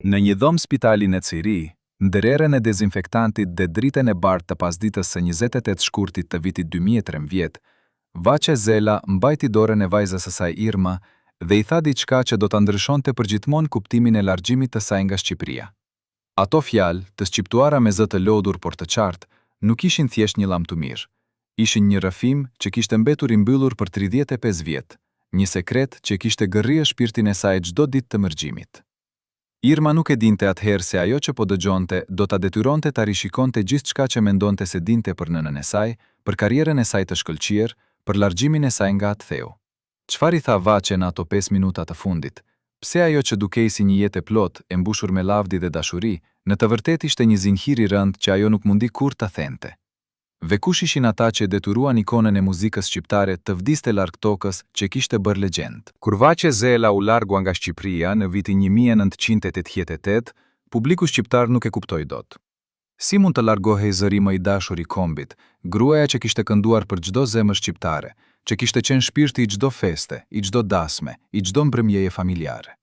Në një dhomë spitali në Ciri, ndërerën e dezinfektantit dhe dritën e bartë të pasditës së 28 shkurtit të vitit 2013, Vaçe Zela mbajti dorën e vajzës së saj Irma dhe i tha diçka që do ta ndryshonte përgjithmonë kuptimin e largjimit të saj nga Shqipëria. Ato fjalë, të shqiptuara me zë të lodhur por të qartë, nuk ishin thjesht një lamtumir. Ishin një rrëfim që kishte mbetur i mbyllur për 35 vjet, një sekret që kishte gërryer shpirtin e saj çdo ditë të mërgjimit. Irma nuk e dinte atëherë se ajo që po dëgjonte do ta detyronte ta rishikonte gjithçka që mendonte se dinte për nënën e saj, për karrierën e saj të shkëlqyer, për largimin e saj nga atë theu. Çfarë i tha Vaçe në ato 5 minuta të fundit? Pse ajo që dukej si një jetë e plotë, e mbushur me lavdi dhe dashuri, në të vërtetë ishte një zinxhir i rënd që ajo nuk mundi kurrë ta thente? Ve kush ishin ata që detyruan ikonën e muzikës shqiptare të vdiste larg tokës që kishte bërë legjend? Kur Vaçe Zela u largua nga Shqipëria në vitin 1988, publiku shqiptar nuk e kuptoi dot. Si mund të largohej zëri më i dashur i kombit, gruaja që kishte kënduar për çdo zemër shqiptare, që kishte qenë shpirti i çdo feste, i çdo dasme, i çdo mbrëmjeje familjare?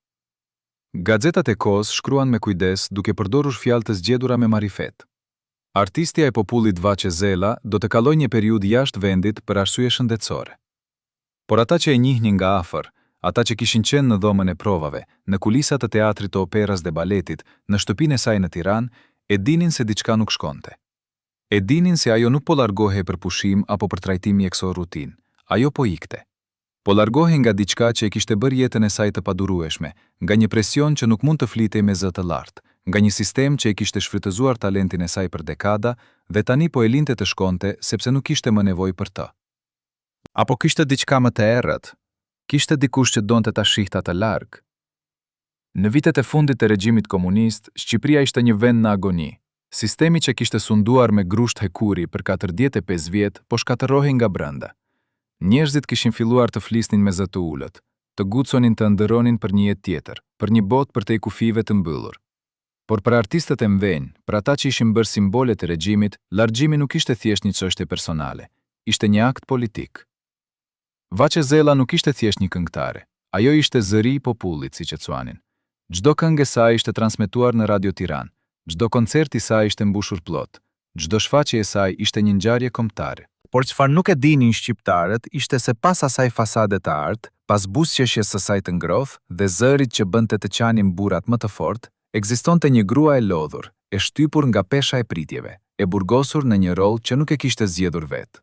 Gazetat e kohës shkruan me kujdes duke përdorur fjalë të zgjedhura me marifet. Artistja e popullit Vaçe Zela do të kalojë një periudhë jashtë vendit për arsye shëndetësore. Por ata që e njihnin nga afër, ata që kishin qenë në dhomën e provave, në kulisat të teatrit të operës dhe baletit, në shtëpinë e saj në Tiranë, e dinin se diçka nuk shkonte. E dinin se ajo nuk po largohej për pushim apo për trajtim mjekësor rutinë, ajo po ikte. Po largohej nga diçka që e kishte bërë jetën e saj të padurueshme, nga një presion që nuk mund të flitej me zë të lartë, nga një sistem që e kishte shfrytëzuar talentin e saj për dekada dhe tani po e linte të shkonte sepse nuk kishte më nevojë për të. Apo kishte diçka më të errët? Kishte dikush që donte ta shihte atë larg? Në vitet e fundit të regjimit komunist, Shqipëria ishte një vend në agoni. Sistemi që kishte sunduar me grusht hekuri për 45 vjet po shkatërrohej nga brenda. Njerëzit kishin filluar të flisnin me zë të ulët, të guconin të ndëronin për një jetë tjetër, për një botë për te kufive të mbyllur. Por për artistët e mvenj, për ata që ishin bërë simbole të regjimit, largjimi nuk ishte thjesht një çështje personale, ishte një akt politik. Vaçe Zela nuk ishte thjesht një këngëtare, ajo ishte zëri i popullit, siç e thuanin. Çdo këngë e saj ishte transmetuar në Radio Tiranë, çdo koncert i saj ishte mbushur plot, çdo shfaqje e saj ishte një ngjarje kombëtare. Por çfarë nuk e dinin shqiptarët ishte se pas asaj fasade të artë, pas buzëqeshjes së saj të ngrohtë dhe zërit që bënte të qanin burrat më të fortë, ekzistonte një grua e lodhur, e shtypur nga pesha e pritjeve, e burgosur në një rol që nuk e kishte zgjedhur vetë.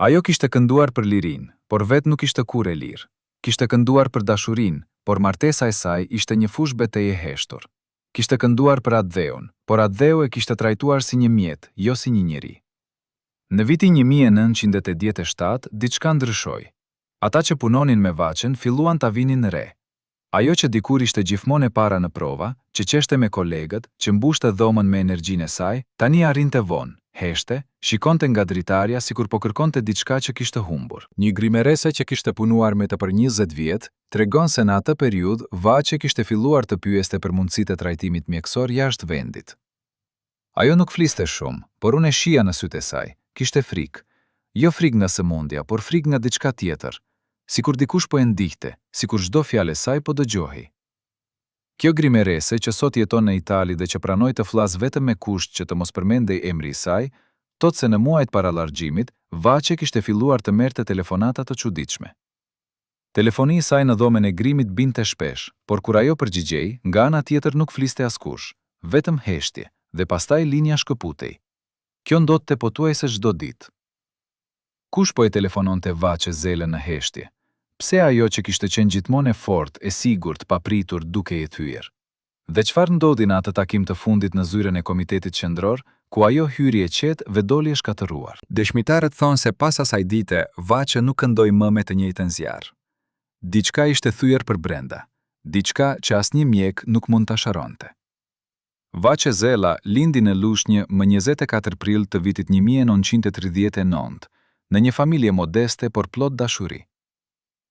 Ajo kishte kënduar për lirinë, por vetë nuk ishte kurrë e lirë. Kishte kënduar për dashurinë, por martesa e saj ishte një fushë betejë e heshtur. Kishte kënduar për atë dheun, por atë dheu e kishte trajtuar si një mjet, jo si një njeri. Në vitin 1987, diçka ndryshoi. Ata që punonin me Vaçen filluan ta vinin në re. Ajo që dikur ishte gjithmonë e para në prova, që qeshte me kolegët, që mbushte dhomën me energjinë e saj, tani arrinte vonë, heshte, shikonte nga dritarja sikur po kërkonte diçka që kishte humbur. Një grimerese që kishte punuar me të për 20 vjet, tregon se në atë periudhë Vaçe kishte filluar të pyeste për mundësitë e trajtimit mjekësor jashtë vendit. Ajo nuk fliste shumë, por unë e shija në sytë e saj. Kishte frikë. Jo frikë nga sëmundja, por frikë nga diçka tjetër. Sikur dikush po e ndihte, sikur çdo fjalë e saj po dëgjohej. Kjo grimerese që sot jeton në Itali dhe që pranoi të flas vetëm me kusht që të mos përmendej emri i saj, thot se në muajt para largjimit, Vaçe kishte filluar të merrte telefonata të çuditshme. Telefoni i saj në dhomën e grimit binte shpesh, por kur ajo përgjigjej, nga ana tjetër nuk fliste askush, vetëm heshtje, dhe pastaj linja shkëputej. Kjo ndodhte pothuajse çdo ditë. Kush po e telefononte Vaçe Zelën në heshtje? Pse ajo që kishte qenë gjithmonë e fortë, e sigurt, papritur, duke i thyer? Dhe çfarë ndodhi në atë takim të fundit në zyrën e Komitetit Qendror, ku ajo hyri e qetë dhe doli e shkatëruar? Dëshmitarët thonë se pas asaj dite, Vaçe nuk këndoi më me të njëjtën zjarr. Diçka ishte thyer për brenda, diçka që asnjë mjek nuk mund ta sharonte. Vaçe Zela lindi në Lushnjë më 24 prill të vitit 1939, në një familje modeste por plot dashuri.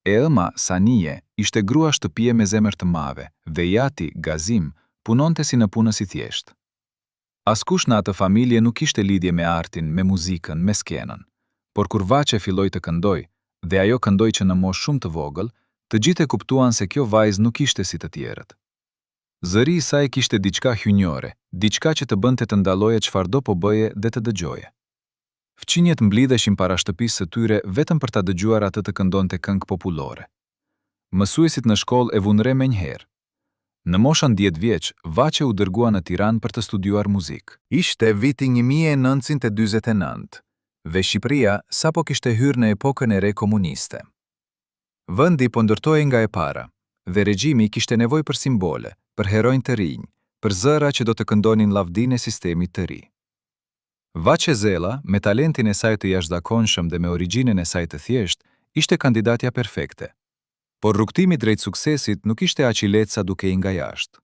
Elma Sanie ishte grua shtëpie me zemër të mave dhe Jati Gazim punonte si në punës i thjeshtë. Askush në atë familje nuk kishte lidhje me artin, me muzikën, me skenën, por kur Vaçe filloi të këndoj, dhe ajo këndoi që në moshë shumë të vogël, të gjithë e kuptuan se kjo vajzë nuk ishte si të tjerët. Zëri I saj kishte diçka hynjore, diçka që të bënte të ndaloje çfarëdo po bëje dhe të dëgjoje. Fqinjet mblidheshin para shtëpisë së tyre vetëm për ta dëgjuar atë të këndonte këngë popullore. Mësuesit në shkollë e vunre menjëherë. Në moshën 10 vjeç, Vaçe u dërgua në Tiranë për të studiuar muzikë. Ishte viti 1949 dhe Shqipëria sapo kishte hyrë në epokën e re komuniste. Vendi po ndërtohej nga e para dhe regjimi kishte nevojë për simbole, për heronj të rinj, për zëra që do të këndonin lavdinë e sistemit të ri. Vaçe Zella, me talentin e saj të jashtëzakonshëm dhe me origjinën e saj të thjeshtë, ishte kandidatja perfekte. Por rrugtimi drejt suksesit nuk ishte aq I lehtë sa dukej nga jashtë.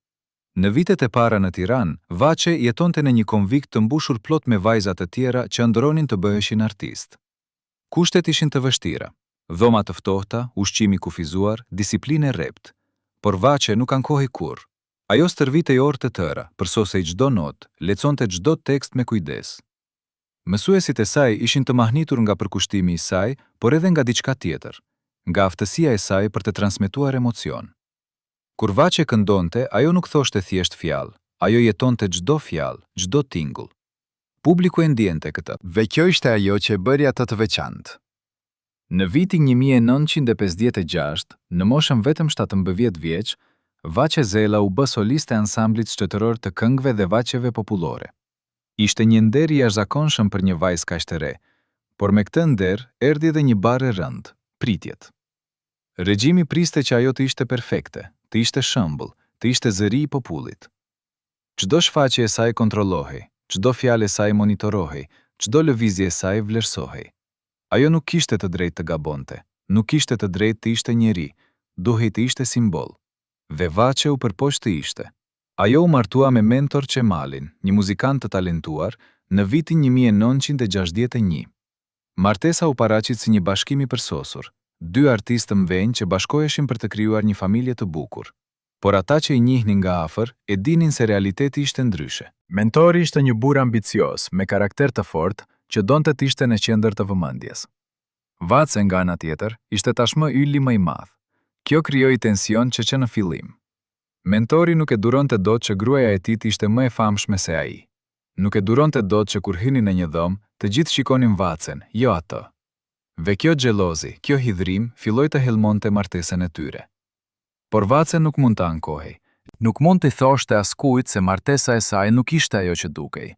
Në vitet e para në Tiranë, Vaçe jetonte në një konvikt të mbushur plot me vajza të tjera që ëndronin të bëheshin artist. Kushtet ishin të vështira, dhoma të ftohta, ushqimi kufizuar, disiplinë rrept, por Vaçe nuk ankohej kurrë. Ajo stërvitej orë të tëra, përsosej çdo notë, leconte çdo tekst me kujdes. Mësuesit e saj ishin të mahnitur nga përkushtimi I saj, por edhe nga diçka tjetër, nga aftësia e saj për të transmetuar emocion. Kur Vaçe këndonte, ajo nuk thoshte thjesht fjalë, ajo jetonte çdo fjalë, çdo tingull. Publiku e ndjente këtë. Dhe kjo ishte ajo që bëri atë të veçantë. Në vitin 1956, në moshën vetëm 17 vjeç, Vaçe Zella u bë soliste e ansamblit shtetëror të këngëve dhe vaqeve popullore. Ishte një nder I jashtëzakonshëm për një vajzë kaq të re, por me këtë nder erdhi edhe një barë e rëndë, pritjet. Regjimi priste që ajo të ishte perfekte, të ishte shembull, të ishte zëri I popullit. Çdo shfaqje e saj kontrollohej, çdo fjalë e saj monitorohej, çdo lëvizje e saj vlerësohej. Ajo nuk kishte të drejtë të gabonte, nuk kishte të drejtë të ishte njeri, duhej të ishte simbol. Dhe Vaçe u përpoq të ishte. Ajo u martua me Mentor Qemalin, një muzikant të talentuar, në vitin 1961. Martesa u paraqit si një bashkim I përsosur, dy artistë të mëdhenj që bashkoheshin për të krijuar një familje të bukur. Por ata që I njihnin nga afër, e dinin se realiteti ishte ndryshe. Mentori ishte një burr ambicios, me karakter të fortë, që donte të ishte në qendër të vëmendjes. Vaçe nga ana tjetër, ishte tashmë ylli më I madh. Kjo krijoi tension që në fillim. Mentori nuk e duronte dot që gruaja e tij ishte më e famshme se ai. Nuk e duronte dot që kur hynin në një dhomë, të gjithë shikonin Vaçen, jo atë. Dhe kjo xhelozi, kjo hidhrim, filloi të helmonte martesën e tyre. Por Vaçe nuk mund të ankohej. Nuk mund të thoshte askujt se martesa e saj nuk ishte ajo që dukej.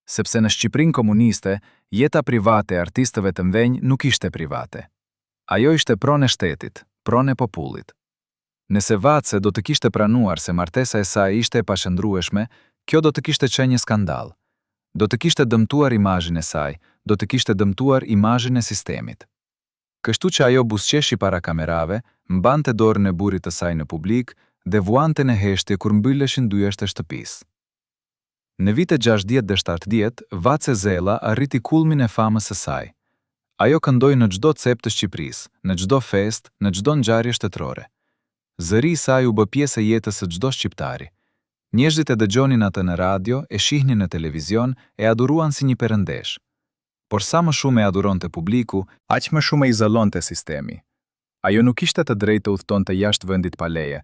Sepse në Shqipërinë komuniste, jeta private e artistëve të mëdhenj nuk ishte private. Ajo ishte pronë e shtetit, pronë e popullit. Nëse Vaçe do të kishte pranuar se martesa e saj ishte e pashëndrueshme, kjo do të kishte qenë një skandal. Do të kishte dëmtuar imazhin e saj, do të kishte dëmtuar imazhin e sistemit. Kështu që ajo buzëqeshi para kamerave, mbante dorën e burrit të saj në publik dhe vuante në heshtje kur mbylleshin dyert e shtëpisë. Në vitet 60 dhe 70, Vaçe Zella arriti kulmin e famës së saj. Ajo këndoi në çdo cep të Shqipërisë, në çdo festë, në çdo ngjarje shtetërore. Zëri I saj u bë pjesë e jetës së çdo shqiptari. Njerëzit e dëgjonin atë në radio, e shihnin në televizion, e aduruan si një perëndesh. Por sa më shumë e aduronte publiku, aq më shumë e izolonte sistemi. Ajo nuk kishte të drejtë të udhtonte jashtë vendit pa leje,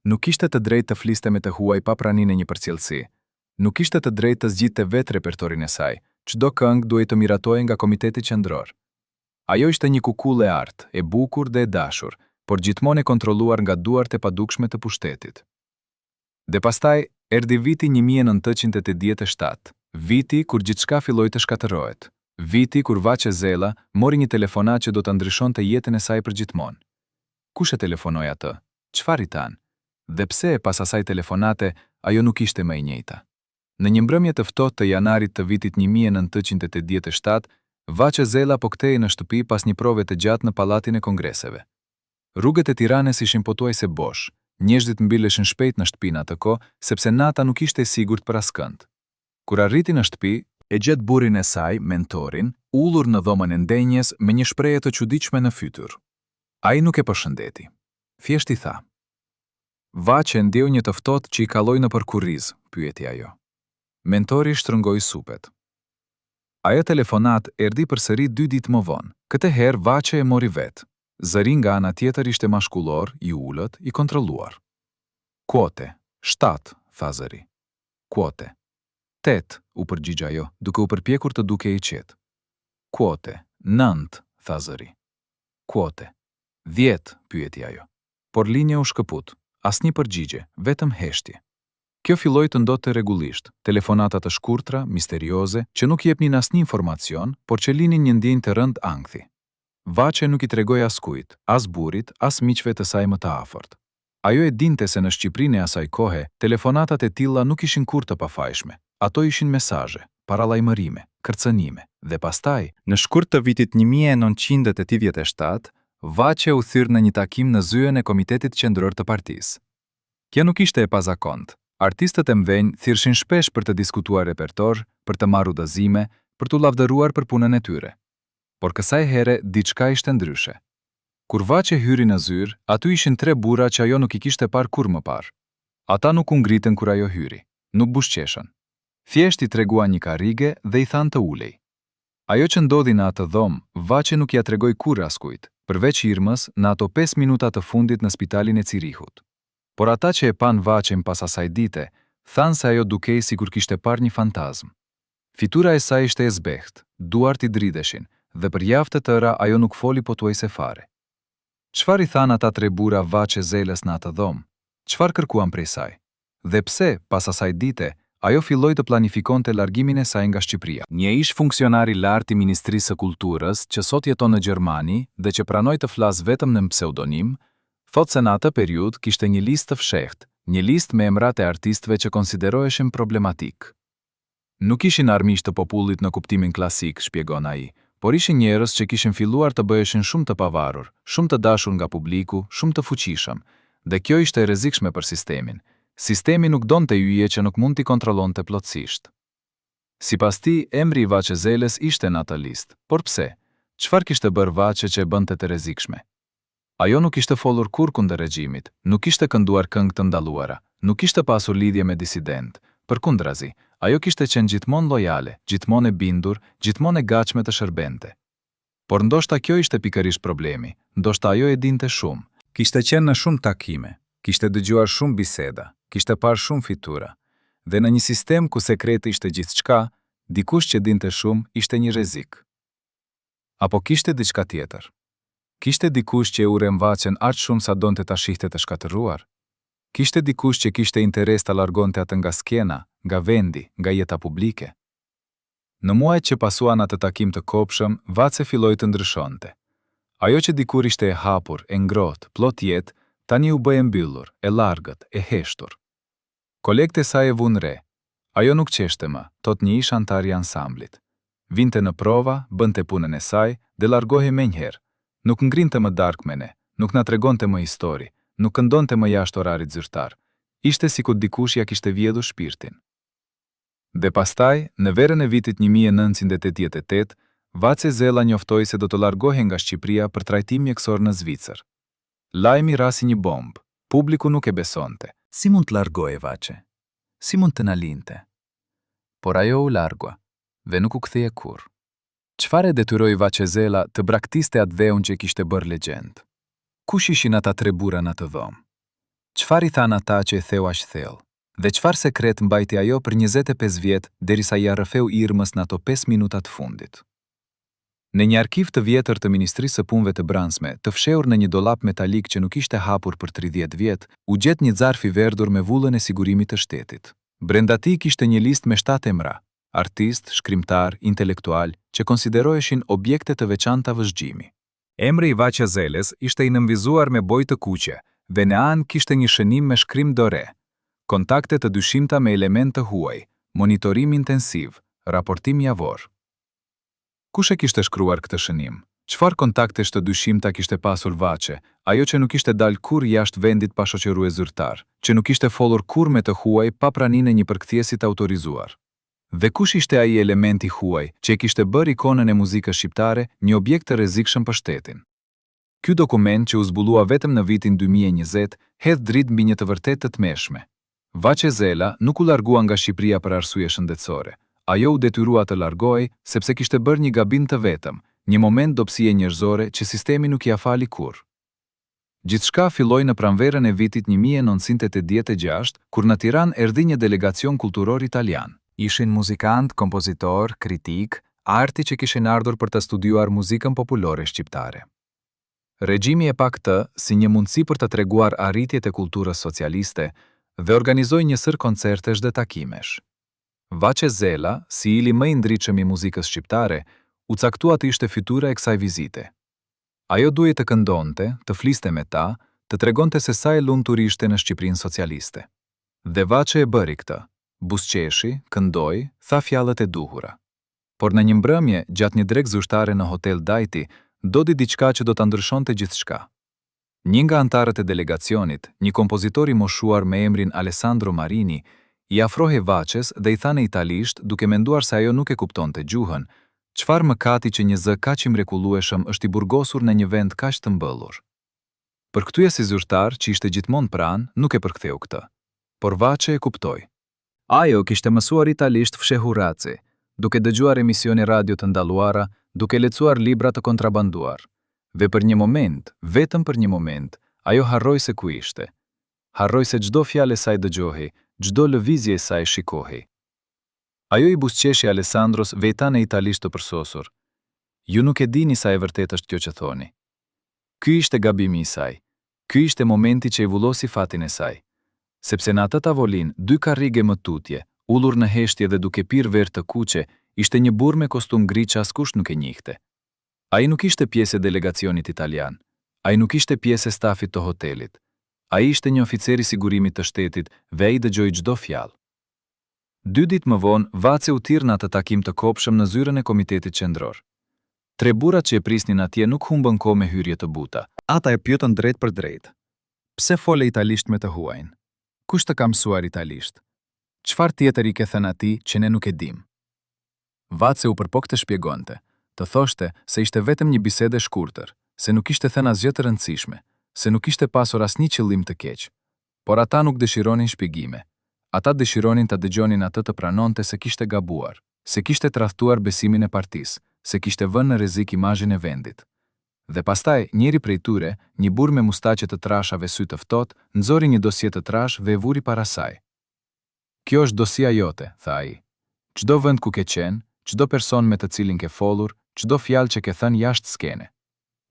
nuk kishte të drejtë të fliste me të huaj pa praninë e një përcjellësi. Nuk kishte të drejtë të zgjidhte vetë repertorin e saj. Çdo këngë duhej të miratohej nga komiteti qendror. Ajo ishte një kukull e artë, e bukur dhe e dashur, por gjithmonë e kontrolluar nga duart e padukshme të pushtetit. Dhe pastaj erdhi viti 1987, viti kur gjithçka filloi të shkatërohet. Viti kur Vaçe Zella mori një telefonat që do të ndryshonte jetën e saj përgjithmonë. Kush e telefonoi atë? Çfarë I than? Dhe pse pas asaj telefonate ajo nuk ishte më e njëjta? Në një mbrëmje të ftohtë të janarit të vitit 1987, Vaçe Zella po kthehej në shtëpi pas një prove të gjatë në pallatin e kongreseve. Rrugët e Tiranës ishin pothuajse bosh. Njerëzit mbileshin shpejt në shtëpinë atë kohë, sepse nata nuk ishte e sigurt për askënd. Kur arriti në shtëpi, e gjet burrin e saj, Mentorin, ullur në dhomën e ndenjes me një shprehje të çuditshme në fytyrë. Ai nuk e përshëndeti. Thjesht I tha: "Vaçe, ndjeu një të ftohtë që I kalloi nëpër kurriz?" pyeti ajo. Mentori shtrëngoi supet. Ajo telefonat erdhi përsëri 2 ditë më vonë. Këtë herë Vaçe e mori vetë. Zëri nga ana tjetër ishte mashkullor, I ulët, I kontrolluar. Kote, 7, tha zëri. Kuote. 8, u përgjigj ajo, duke u përpjekur të duke i qetë. Kuote. 9, tha zëri. Kuote. 10, pyeti ajo. Por linja u shkëput, asnjë përgjigje, vetëm heshtje. Kjo filloi të ndodhte rregullisht, telefonata të shkurtra, misterioze, që nuk jepnin asnjë informacion, por që linin një ndjenjë të rënd ankthi. Vaçe nuk i tregoi askujt, as burrit, as miqve të saj më të afërt. Ajo e dinte se në Shqipërinë e asaj kohe, telefonatat e tilla nuk ishin kurrë të pafajshme. Ato ishin mesazhe, paralajmërime, kërcënime, dhe pastaj, në shkurt të vitit 1987, Vaçe u thyrë në një takim në zyën e Komitetit Qendror të Partisë. Kjo nuk ishte e pazakontë. Artistët e mëdhenj thirrshin shpesh për të diskutuar repertor, për të marrë udhëzime, për t'u lavdëruar për punën e tyre. Por kësaj here diçka ishte ndryshe. Kur Vaçe hyri në zyrë, aty ishin 3 burra që ajo nuk i kishte parë kurrë më parë. Ata nuk u ngritën kur ajo hyri, nuk bushqeshën. Thjesht i treguan një karrige dhe i thanë të ulej. Ajo që ndodhi në atë dhomë, Vaçe nuk ja tregoi kurrë askujt, përveç Irmës në ato 5 minuta të fundit në spitalin e Cirihut. Por ata që e pan Vaçen pas asaj dite, thanë se ajo dukej sikur kishte parë një fantazm. Fitura e saj ishte e zbehtë, duart i dridheshin, dhe për javë të tëra ajo nuk foli pothuajse fare. Çfarë i thanë ata 3 burra Vaçe Zelës në atë dhomë? Çfarë kërkuan prej saj? Dhe pse, pas asaj dite, ajo filloi të planifikonte largimin e saj nga Shqipëria? Një ish funksionar i lartë i Ministrisë së Kulturës, që sot jeton në Gjermani dhe që pranoi të flas vetëm në pseudonim, thotë se në atë periudhë kishte një listë të fshehtë, një listë me emrat e artistëve që konsideroheshin problematik. Nuk ishin armiq të popullit në kuptimin klasik, shpjegon ai, por ishin njerëz që kishin filluar të bëheshin shumë të pavarur, shumë të dashur nga publiku, shumë të fuqishëm, dhe kjo ishte e rrezikshme për sistemin. Sistemi nuk donte hyje që nuk mund t'i kontrollonte plotësisht. Sipas tij, emri i Vaçe Zelës ishte në atë listë. Por pse? Çfarë kishte bërë Vaçe që e bënte të rrezikshme? Ajo nuk ishte folur kurrë kundër regjimit, nuk ishte kënduar këngë të ndaluara, nuk ishte pasur lidhje me disident. Përkundrazi, ajo kishte qenë gjithmonë lojale, gjithmonë e bindur, gjithmonë e gatshme të shërbente. Por ndoshta kjo ishte pikërisht problemi, ndoshta ajo e dinte shumë. Kishte qenë në shumë takime, kishte dëgjuar shumë biseda, kishte parë shumë fitura, dhe në një sistem ku sekreti ishte gjithçka, dikush që dinte shumë ishte një rrezik. Apo kishte diçka tjetër? Kishte dikush që e urren Vaçen aq shumë sa donte ta shihte të shkatërruar? Kishte dikush që kishte interes ta largonte atë nga skena, nga vendi, nga jeta publike? Në muajt që pasuan atë takim të kopshëm, Vaçe filloi të ndryshonte. Ajo që dikur ishte e hapur, e ngrohtë, plot jetë, tani u bë e mbyllur, e largët, e heshtur. Kolegët e saj e vunë re. Ajo nuk qeshte më, thot një ish antar i ansamblit. Vinte në prova, bënte punën e saj dhe largohej menjëherë. Nuk ngrinte më darkë me ne, nuk na tregonte më histori, nuk këndonte më jashtë orarit zyrtar. Ishte sikur dikush ja kishte vjedhur shpirtin. Dhe pastaj, në verën e vitit 1988, Vaçe Zela njoftoi se do të largohej nga Shqipëria për trajtim mjekësor në Zvicër. Lajmi rasi një bombë. Publiku nuk e besonte. Si mund të largohej Vaçe? Si mund të na linte? Por ajo u largua, dhe nuk u kthye kurrë. Çfarë e detyroi Vaçe Zela të braktiste atë dheun që kishte bërë legjend? Kush ishin ata 3 burra në atë dhomë? Çfarë i thanë ata që e theu aq thellë? Dhe çfarë sekret mbajti ajo për 25 vjet derisa ja rrëfeu Irmës në ato 5 minuta të fundit? Në një arkiv të vjetër të Ministrisë së Punëve të Brendshme, të fshehur në një dollap metalik që nuk ishte hapur për 30 vjet, u gjet një zarf i verdhur me vullën e sigurimit të shtetit. Brenda tij kishte një listë me 7 emra, artist, shkrimtar, intelektual, që konsideroheshin objekte të veçanta vëzhgjimi. Emri i Vaçe Zelës ishte i nënvizuar me bojë të kuqe, dhe në anë kishte një shënim me shkrim dore. Kontakte të dyshimta me element të huaj, monitorim intensiv, raportim javor. Kush e kishte shkruar këtë shënim? Çfarë kontaktesh të dyshimta kishte pasur Vaçe, ajo që nuk ishte dalë kurrë jashtë vendit pa shoqërue zyrtar, që nuk ishte folur kurrë me të huaj pa praninë e një përkthjesi të autorizuar? Dhe kush ishte ai elementi huaj që e kishte bërë ikonën e muzikës shqiptare një objekt të rrezikshëm për shtetin? Ky dokument që u zbulua vetëm në vitin 2020 hedh dritë mbi një të vërtetë të tmeshme. Vaçe Zela nuk u largua nga Shqipëria për arsye shëndetësore. Ajo u detyrua të largohej sepse kishte bërë një gabim të vetëm, një moment dobësie njerëzore që sistemi nuk ia fali kurrë. Gjithçka filloi në pranverën e vitit 1986, kur në Tiranë erdhi një delegacion kulturor italian. Ishin muzikant, kompozitor, kritik, arti që kishin ardhur për të studiuar muzikën popullore shqiptare. Regjimi e pa këtë si një mundësi për të treguar arritjet e kulturës socialiste dhe organizoi një sër koncertesh dhe takimesh. Vaçe Zela, si ili më i ndritshëm i muzikës shqiptare, u caktua të ishte fytyra e kësaj vizite. Ajo duhej të këndonte, të fliste me ta, të tregonte se sa e lumtur ishte në Shqipërinë socialiste. Dhe Vaçe e bëri këtë. Buzëqeshi, këndoi, tha fjalët e duhura. Por në një mbrëmje, gjatë një drekë zyrtare në Hotel Dajti, dodi diçka që do ta ndryshonte gjithçka. Një nga antarët e delegacionit, një kompozitor i moshuar me emrin Alessandro Marini, i afrohej Vaçes dhe i tha në italisht, duke menduar se ajo nuk e kuptonte gjuhën, çfarë mëkati që një zë kaq i mrekullueshëm është i burgosur në një vend kaq të mbëllur. Përkthye si zyrtar që ishte gjithmonë pranë, nuk e përktheu këtë. Por Vaçe e kuptoi. Ajo kishte mësuar italisht fshehuraci, duke dëgjuar emisione radio të ndaluara, duke lexuar libra të kontrabanduar. Dhe për një moment, vetëm për një moment, ajo harroi se ku ishte. Harroi se çdo fjalë e saj dëgjohej, çdo lëvizje e saj shikohej. Ajo i buzëqeshi Alessandros ve i tha në italisht të përsosur. Ju nuk e dini sa e vërtet është kjo që thoni. Ky ishte gabimi i saj. Ky ishte momenti që i vullosi fatin e saj. Sepse në atë tavolinë, 2 karrige më tutje, ullur në heshtje dhe duke pirë verë të kuqe, ishte një burr me kostum gri që askush nuk e njihte. Ai nuk ishte pjesë e delegacionit italian. Ai nuk ishte pjesë e stafit të hotelit. Ai ishte një oficer i sigurimit të shtetit dhe ai dëgjoi çdo fjalë. 2 ditë më vonë, Vaçe u thirr në atë takim të kopshëm në zyrën e komitetit qendror. 3 burrat që e prisnin atje nuk humbën kohë me hyrje të buta. Ata e pyetën drejt për drejt. Pse fole italisht me të huajin? Kush të ka mësuar italisht? Çfarë tjetër i ke thënë atij që ne nuk e dim? Vaçe u përpok të shpjegonte, të thoshte se ishte vetëm një bisedë e shkurtër, se nuk ishte thënë asgjë të rëndësishme, se nuk ishte pasur asnjë qëllim të keq. Por ata nuk dëshironin shpjegime. Ata dëshironin ta dëgjonin atë të pranonte se kishte gabuar, se kishte tradhtuar besimin e partisë, se kishte vënë në rrezik imazhin e vendit. Dhe pastaj, njëri prej tyre, një burr me mustaqe të trasha dhe sy të ftohtë, nxori një dosie të trash dhe e vuri para saj. Kjo është dosia jote, tha ai. Çdo vend ku ke qenë, çdo person me të cilin ke folur, çdo fjalë që ke thënë jashtë skene.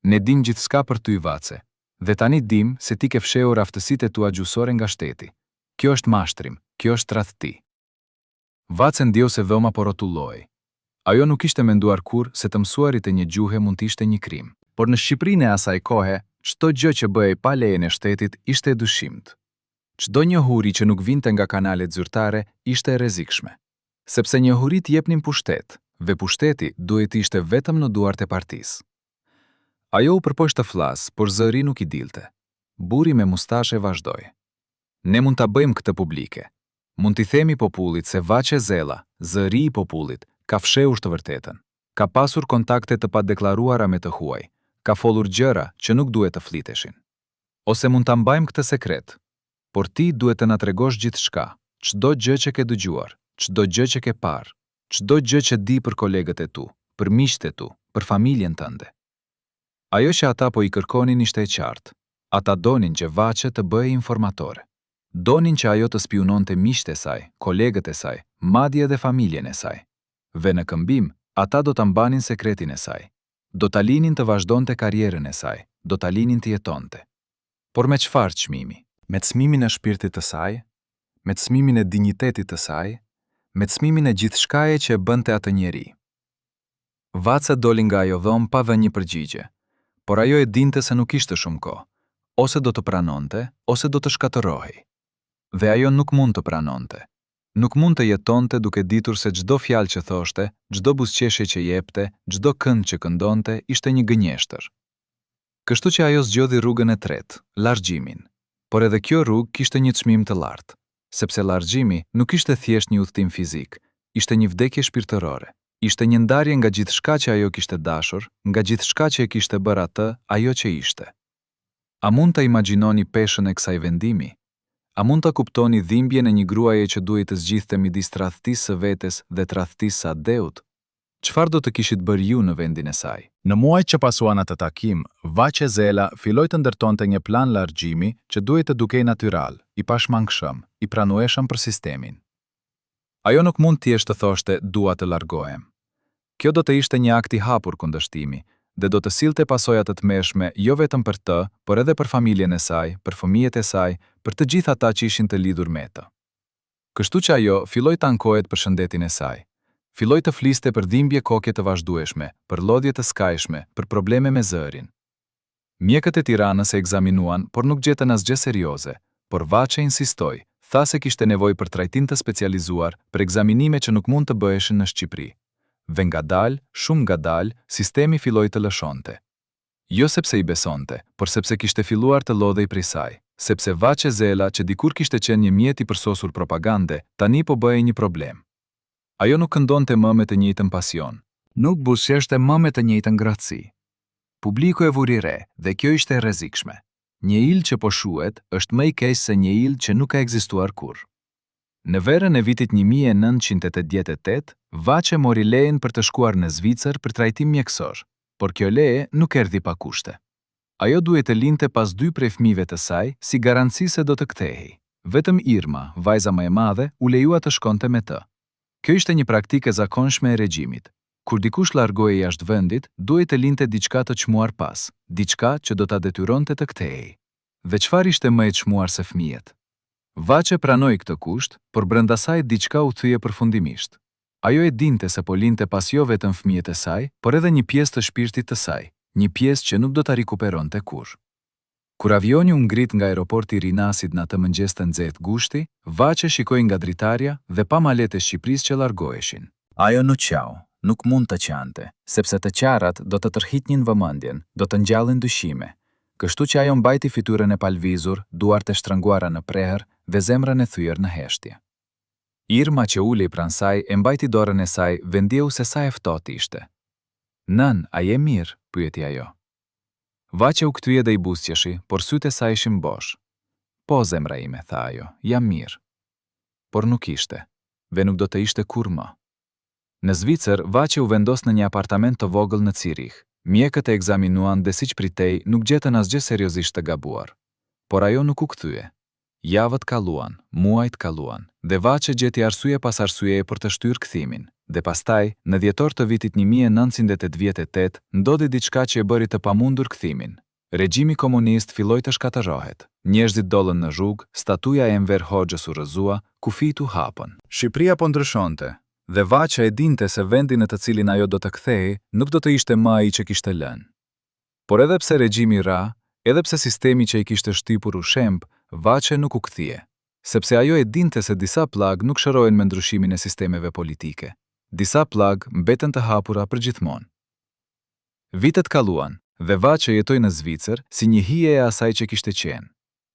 Ne dim gjithçka për ty, Vaçe, dhe tani dim se ti ke fshehur aftësitë tua gjysore nga shteti. Kjo është mashtrim, kjo është tradhti. Vaçe ndjeu se dhoma po rrotulloi. Ajo nuk ishte menduar kurrë se të mësuarit e një gjuhe mund të ishte një krim. Por në Shqipërinë e asaj kohe, çdo gjë që bëhej pa lejen e shtetit ishte e dyshimt. Çdo njohuri që nuk vinte nga kanalet zyrtare ishte e rrezikshme. Sepse njohurit jepnin pushtet, dhe pushteti duhet të ishte vetëm në duart e partisë. Ajo u përpoq të flas, por zëri nuk i dilte. Burri me mustashe vazhdoi. Ne mund ta bëjmë këtë publike. Mund t'i themi popullit se Vaçe Zela, zëri i popullit, ka fshehur të vërtetën. Ka pasur kontakte të padeklaruara me të huaj. Ka folur gjëra që nuk duhet të fliteshin. Ose mund ta mbajmë këtë sekret. Por ti duhet të na tregosh gjithçka, çdo gjë që ke dëgjuar, çdo gjë që ke parë, çdo gjë që di për kolegët e tu, për miqtë e tu, për familjen tënde. Ajo që ata po i kërkonin ishte e qartë. Ata donin që Vaçe të bëhej informatore. Donin që ajo të spiononte miqtë e saj, kolegët e saj, madje edhe familjen e saj. Dhe në këmbim, ata do ta mbanin sekretin e saj. Do ta linin të vazhdonte karrierën e saj, do ta linin të jetonte. Por me çfarë çmimi? Me çmimin e shpirtit të saj, me çmimin e dinjitetit të saj, me çmimin e gjithçkaje që e bënte atë njeri. Vaçe doli nga ajo dhomë pa dhënë një përgjigje, por ajo e dinte se nuk ishte shumë kohë. Ose do të pranonte, ose do të shkatërrohej. Dhe ajo nuk mund të pranonte. Nuk mund të jetonte duke ditur se çdo fjalë që thoshte, çdo buzëqeshje që jepte, çdo kënd që këndonte ishte një gënjeshtër. Kështu që ajo zgjodhi rrugën e tretë, largimin. Por edhe kjo rrugë kishte një çmim të lartë, sepse largjimi nuk ishte thjesht një udhtim fizik, ishte një vdekje shpirtërore. Ishte një ndarje nga gjithçka që ajo kishte dashur, nga gjithçka që e kishte bërë atë, ajo që ishte. A mund të imagjinoni peshën e kësaj vendimi? A mund të kuptoni dhimbjen e një gruaje që duhet të zgjidhte midis tradhtisë së vetes dhe tradhtisë së Adeut? Çfarë do të kishit bërë ju në vendin e saj? Në muajt që pasuan atë takim, Vaçe Zela filloi të ndërtonte një plan largjimi që duhej të dukej natyral, i pashmangshëm, i pranueshëm për sistemin. Ajo nuk mund thjesht të thoshte dua të largohem. Kjo do të ishte një akt i hapur kundërshtimi dhe do të sillte pasoja të tmeshme jo vetëm për të, por edhe për familjen e saj, për fëmijët e saj, për të gjithë ata që ishin të lidhur me të. Kështu që ajo filloi të ankohet për shëndetin e saj. Filloi të fliste për dhimbje koke të vazhdueshme, për lodhje të skajshme, për probleme me zërin. Mjekët e Tiranës e ekzaminuan, por nuk gjetën asgjë serioze, por Vaçe insistoi, tha se kishte nevojë për trajtim të specializuar, për ekzaminime që nuk mund të bëheshin në Shqipëri. Dhe ngadalë, shumë ngadalë, sistemi filloi të lëshonte. Jo sepse i besonte, por sepse kishte filluar të lodhej prej saj, sepse Vaçe Zela, që dikur kishte qenë një mjet i përsosur propagande, tani po bëhej një problem. Ajo nuk këndonte më me të njëjtën pasion. Nuk buzëqeshte më me të njëjtën ngrohtësi. Publiku e vuri re dhe kjo ishte e rrezikshme. Një il që po shuhet është më i keq se një il që nuk ka ekzistuar kurrë. Në verën e vitit 1988, Vaçe mori lejen për të shkuar në Zvicër për trajtim mjekësor, por kjo leje nuk erdhi pa kushte. Ajo duhet të linte pas 2 prej fëmijëve të saj si garanci se do të kthehej. Vetëm Irma, vajza më e madhe, u lejua të shkonte me të. Kjo ishte një praktikë e zakonshme e regjimit. Kur dikush largohej jashtë vendit, duhej të linte diçka të çmuar pas, diçka që do ta detyronte të kthehej. Dhe çfarë ishte më e çmuar se fëmijët? Vaçe pranoi këtë kusht, por brenda saj diçka u thye përfundimisht. Ajo e dinte se po linte pas jo vetëm fëmijët e saj, por edhe një pjesë të shpirtit të saj, një pjesë që nuk do ta rikuperonte kurrë. Kur avioni u ngrit nga aeroporti i Rinasit në atë mëngjes të nxehtë gushti, Vaçe shikoi nga dritarja dhe pa malet e Shqipërisë që largoheshin. Ajo nuk qau, nuk mund të qante, sepse të qarat do të tërhiqnin vëmendjen, do të ngjallin dyshime. Kështu që ajo mbajti fytyrën e palvizur, duart e shtrënguara në preher dhe zemrën e thyer në heshtje. Irma që ulej pranë saj e mbajti dorën e saj dhe ndjeu se sa e ftohtë ishte. "Nën, a je mirë?" pyeti ajo. Vaçe u kthye dhe i buzëqeshi, por sytë e saj ishin bosh. "Po, zemra ime," tha ajo, "jam mirë." Por nuk ishte, dhe nuk do të ishte kurrë më. Në Zvicër, Vaçe u vendos në një apartament të vogël në Zirih. Mjekët e ekzaminuan dhe siç pritej, nuk gjetën asgjë seriozisht të gabuar. Por ajo nuk u kthye. Javët kaluan, muajt kaluan, dhe Vaçe gjeti arsye pas arsyeje për të shtyrë kthimin. Dhe pastaj, në dhjetor të vitit 1988, ndodhi diçka që e bëri të pamundur kthimin. Regjimi komunist filloi të shkatërrohet. Njerëzit dollën në rrugë, statuja e Enver Hoxhës u rrëzua, kufijt u hapën. Shqipëria po ndryshonte, dhe Vaçe e dinte se vendi në të cilin ajo do të kthehej nuk do të ishte më ai që kishte lënë. Por edhe pse regjimi ra, edhe pse sistemi që i kishte shtypur u shemb, Vaçe nuk u kthye, sepse ajo e dinte se disa plag nuk shërohen me ndryshimin e sistemeve politike. Disa plag mbeten të hapura për gjithmonë. Vitet kaluan dhe Vaçe jetoi në Zvicër si një hije e asaj që kishte qenë.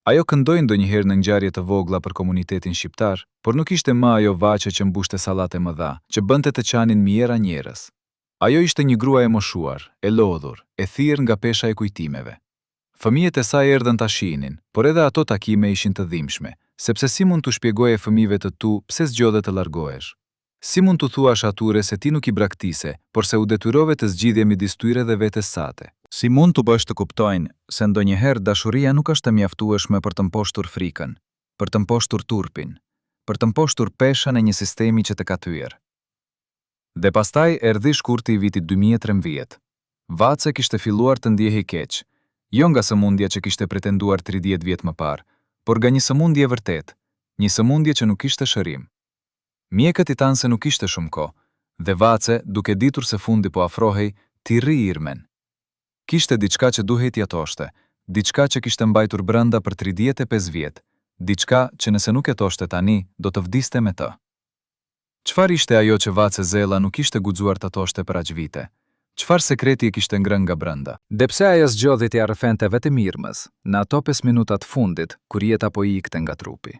Ajo këndoi ndonjëherë në ngjarje të vogla për komunitetin shqiptar, por nuk ishte më ajo Vaçe që mbushte sallate mëdha, që bënte të qanin mijëra njerëz. Ajo ishte një grua e moshuar, e lodhur, e thirrë nga pesha e kujtimeve. Fëmijët e saj erdhën ta shihnin, por edhe ato takime ishin të dhimbshme, sepse si mund t'u shpjegoje fëmijëve të tu pse zgjodhe të largohesh? Si mund t'u thuash atyre se ti nuk i braktise, por se u detyrove të zgjidhje midis tyre dhe vetes sate? Si mund t'u bësh të kuptojnë se ndonjëherë dashuria nuk është e mjaftueshme për të mposhtur frikën, për të mposhtur turpin, për të mposhtur peshën e një sistemi që të ka thyer? Dhe pastaj erdhi shkurti i vitit 2013. Vaçe kishte filluar të ndjehej keq, jo nga sëmundja që kishte pretenduar 30 vjet më parë, por nga një sëmundje e vërtetë, një sëmundje që nuk kishte shërim. Mjekët i tanë se nuk ishte shumë kohë, dhe Vaçe, duke ditur se fundi po afrohej, t'i rri Irmen. Kishte diçka që duhej t'i jetoshte, diçka që kishte mbajtur brenda për 35 vjet, diçka që nëse nuk jetoshte tani, do të vdiste me të. Çfarë ishte ajo që Vaçe Zela nuk ishte guxuar të toshte për aq vite? Çfarë sekreti e kishte ngrënë nga brenda? Dhe pse ajo zgjodhi t'i arrëfente vetëm Irmës, në ato 5 minutat fundit, kur jeta po i ikte nga trupi?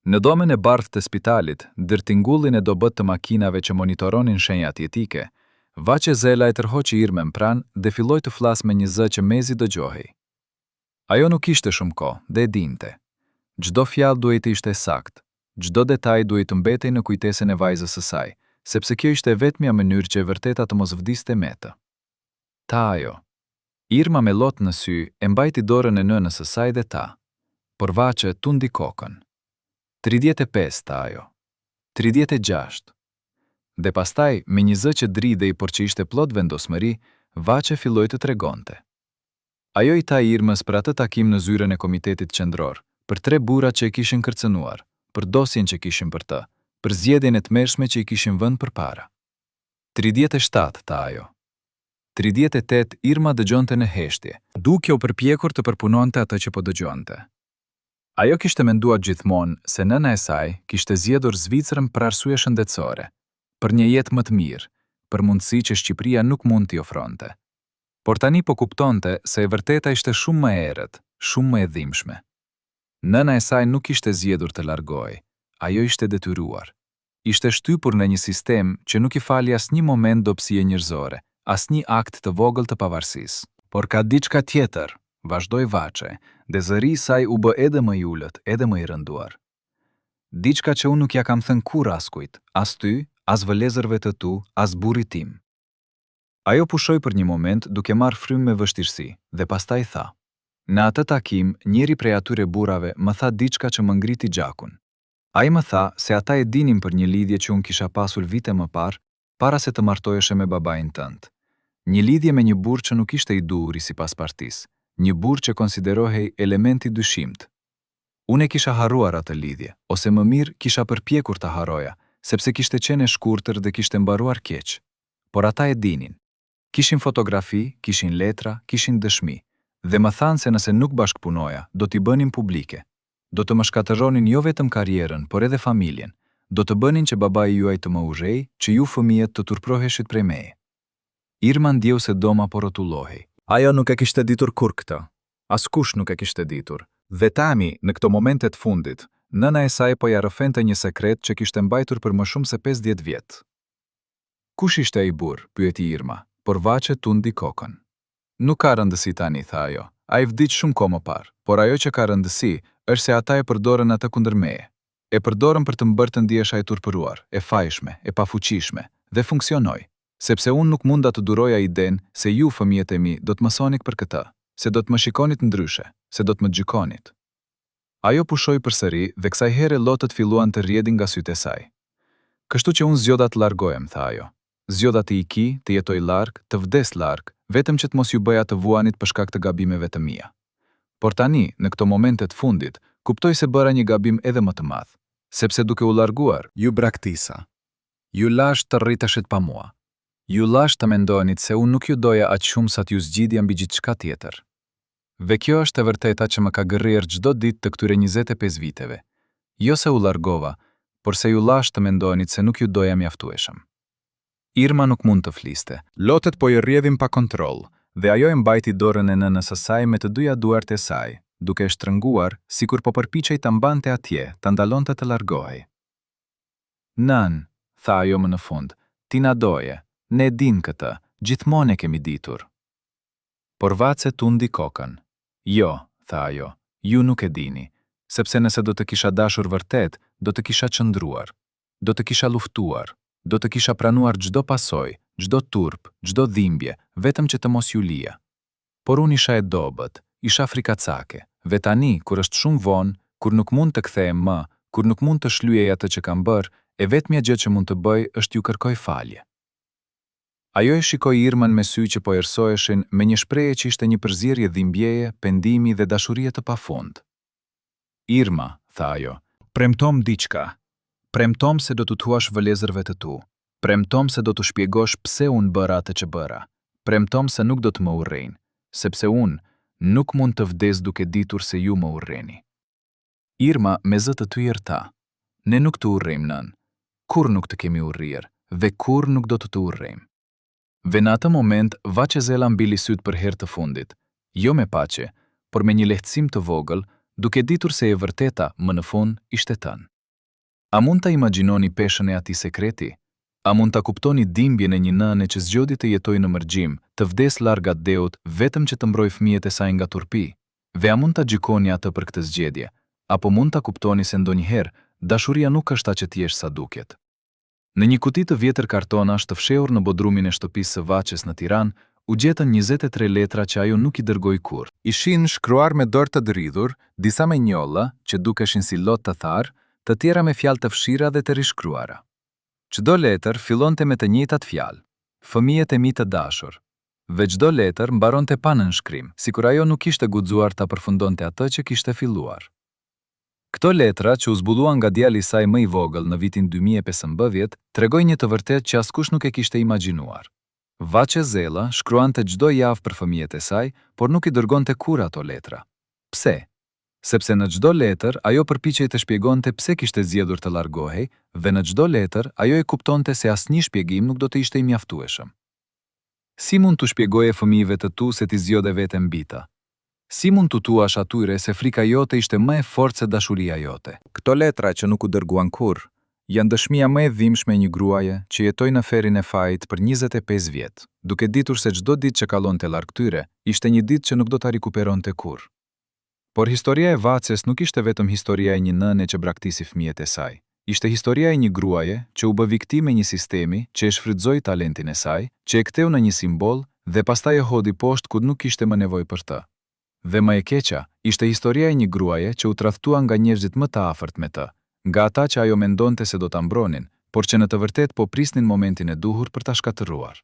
Në domen e bardhë të spitalit, ndërtingullin e dobët të makinave që monitoronin shenjat jetike, Vaçe Zela e tërhoqi Irmen pranë dhe filloi të flasë me një zë që mezi dëgjohej. Ajo nuk ishte shumë kohë dhe e dinte. Çdo fjalë duhej të ishte saktë, çdo detaj duhej të mbetej në kujtesën e vajzës së saj, sepse kjo ishte vetmja mënyrë që e vërteta të mos vdiste me të. Ta ajo. Irma me lot në sy e mbajti dorën e nënës së saj dhe ta, por Vaçe tundi kokën. 35 ta ajo. 36. Dhe pastaj, me një zë që dridej por që ishte plot vendosmëri, Vaçe filloi të tregonte. Ajo i tha Irmës për atë takim në zyrën e komitetit qendror, për 3 burrat që e kishin kërcënuar, për dosjen që kishin për të, për zgjedhjen e tmerrshme që i kishin vënë përpara. 37 ta ajo. 38 Irma dëgjonte në heshtje, duke u përpjekur të përpunonte atë që po dëgjonte. Ajo kishte menduar gjithmonë se nëna e saj kishte zgjedhur Zvicrën për arsye shëndetësore, për një jetë më të mirë, për mundësi që Shqipëria nuk mund t'i ofronte. Por tani po kuptonte se e vërteta ishte shumë më e errët, shumë më e dhimbshme. Nëna e saj nuk ishte zgjedhur të largohej, ajo ishte detyruar. Ishte shtypur në një sistem që nuk i fali asnjë moment dobësie njerëzore, asnjë akt të vogël të pavarësisë. Por ka diçka tjetër, vazhdoi Vaçe, dhe zëri i saj u bë edhe më i ulët, edhe më i rënduar. Diçka që unë nuk ja kam thënë kurrë askujt, as ty, as vëllezërve të tu, as burrit tim. Ajo pushoi për një moment duke marrë frymë me vështirësi dhe pastaj tha. Në atë takim, njëri prej atyre burrave më tha diçka që më ngriti gjakun. Ai më tha se ata e dinin për një lidhje që unë kisha pasur vite më parë, para se të martoheshe me babain tënd. Një lidhje me një burr që nuk ishte i duhur sipas partisë, një burr që konsiderohej elementi dyshimt. Unë e kisha harruar atë lidhje, ose më mirë kisha përpjekur ta harroja, sepse kishte qenë e shkurtër dhe kishte mbaruar keq. Por ata e dinin. Kishin fotografi, kishin letra, kishin dëshmi, dhe më thanë se nëse nuk bashkëpunoja, do t'i bënin publike. Do të më shkatërronin jo vetëm karrierën, por edhe familjen. Do të bënin që babai juaj të më uzhej, që ju fëmijët të turproheshit prej meje. Irma ndjeu se doma po rrotullohej. Ajo nuk e kishte ditur kur këtë. Askush nuk e kishte ditur. Dhe tani, në këto momentet fundit, nëna e saj po ja rrëfente një sekret që kishte mbajtur për më shumë se 50 vjet. Kush ishte ai burr? Pyeti Irma, por Vaçe tundi kokën. Nuk ka rëndësi tani, tha ajo. Ai vdiq shumë kohë më parë, por ajo që ka rëndësi është se ata e përdorën atë kundër meje. E përdorën për të më bërë të ndihesha e turpëruar, e fajshme, e pafuqishme, dhe funksionoi, sepse unë nuk munda të duroja idenë se ju, fëmijët e mi, do të mësoni për këtë, se do të më shikonit ndryshe, se do të më gjykonit. Ajo pushoi përsëri dhe kësaj here lotët filluan të rrjedhin nga sytë e saj. Kështu që unë zgjoda të largohem, tha ajo. Zgjoda të iki, të jetoj larg, të vdes larg, vetëm që të mos ju bëja të vuanit për shkak të gabimeve të mia. Por tani, në këto momentet fundit, kuptoj se bëra një gabim edhe më të madh, sepse duke u larguar, ju braktisa. Ju lash të rriteshit pa mua. Ju lash të mendonit se unë nuk ju doja aq shumë sa t'ju zgjidhja mbi gjithçka tjetër. Dhe kjo është e vërteta që më ka gërryer çdo ditë të këtyre 25 viteve. Jo se u largova, por se ju lash të mendonit se nuk ju doja mjaftueshëm. Irma nuk mund të fliste. Lotët po i rrjedhin pa kontroll, dhe ajo e mbajti dorën e nënës së saj me të dyja duart e saj, duke e shtrënguar, sikur po përpiqej ta mbante atje, ta ndalonte të largohej. Nën, tha ajo më në fund, ti na doje, ne din këtë, gjithmonë e kemi ditur. Por Vaçe tundi kokën. Jo, tha ajo, ju nuk e dini, sepse nëse do të kisha dashur vërtet, do të kisha qëndruar, do të kisha luftuar, do të kisha pranuar çdo pasojë, çdo turp, çdo dhimbje, vetëm që të mos ju lija. Por unë isha e dobët, isha frikacake, dhe tani, kur është shumë vonë, kur nuk mund të kthehem më, kur nuk mund të shlyej atë që kam bërë, e vetmja gjë që mund të bëj është ju kërkoj falje. Ajo e shikoi Irmën me sy që po erësoheshin me një shprehje që ishte një përzierje dhimbjeje, pendimi dhe dashurie të pafund. Irma, tha ajo, premtom diçka. Premtom se do të thuash vëllezërve të tu. Premtom se do të shpjegosh pse unë bëra atë që bëra. Premtom se nuk do të më urrejnë, sepse unë nuk mund të vdes duke ditur se ju më urreni. Irma me zë të tyrë tha, ne nuk të urrejmë nën, kur nuk të kemi urrir, dhe kur nuk do të urrejmë. Ve në atë moment, Vaçe zela mbili syt për herë të fundit, jo me paqe, por me një lehtësim të vogël, duke ditur se e vërteta, më në fund, ishte tënë. A mund ta imagjinoni peshën e atij sekreti? A mund ta kuptoni dhimbjen e një nëne që zgjodhi të jetojë në mërgjim, të vdes larg deut vetëm që të mbrojë fëmijët e saj nga turpi? Dhe a mund ta gjykoni atë për këtë zgjedhje? Apo mund ta kuptoni se ndonjëherë dashuria nuk është ajo që thjesht sa duket? Në një kuti të vjetër kartonash të fshehur në bodrumin e shtëpisë së Vaçes në Tiranë, u gjetën 23 letra që ajo nuk i dërgoi kurrë. Ishin shkruar me dorë të dridhur, disa me njolla, që dukeshin si lot të tharë, të tjera me fjalë të fshira dhe të rishkruara. Çdo letër fillonte me të njëjtat fjalë: fëmijët e mi të dashur. Dhe çdo letër mbaronte pa nënshkrim, sikur ajo nuk kishte guxuar ta përfundonte atë që kishte filluar. Këto letra, që u zbuluan nga djali i saj më i vogël në vitin 2015, tregojnë një të vërtetë që askush nuk e kishte imagjinuar. Vaçe Zella shkruante çdo javë për fëmijët e saj, por nuk i dërgonte kurrë ato letra. Pse? Sepse në çdo letër ajo përpiqej të shpjegonte pse kishte zgjedhur të largohej, dhe në çdo letër ajo e kuptonte se asnjë shpjegim nuk do të ishte i mjaftueshëm. Si mund t'u shpjegoje fëmijëve të tu se ti zgjodhe veten bita? Si mund t'u thuash atyre se frika jote ishte më e fortë se dashuria jote? Këto letra që nuk u dërguan kurrë janë dëshmia më e dhimbshme e një gruaje që jetoi në ferin e fajit për 25 vjet, duke ditur se çdo ditë që kallonte larg tyre ishte një ditë që nuk do ta rikuperonte kurrë. Por historia e Vaçes nuk ishte vetëm historia e një nëne që braktisi fëmijët e saj. Ishte historia e një gruaje që u bë viktimë e një sistemi që e shfrytëzoi talentin e saj, që e ktheu në një simbol dhe pastaj e hodhi poshtë ku nuk kishte më nevojë për të. Dhe më e keqja, ishte historia e një gruaje që u tradhtua nga njerëzit më të afërt me të, nga ata që ajo mendonte se do ta mbronin, por që në të vërtetë po prisnin momentin e duhur për ta shkatërruar.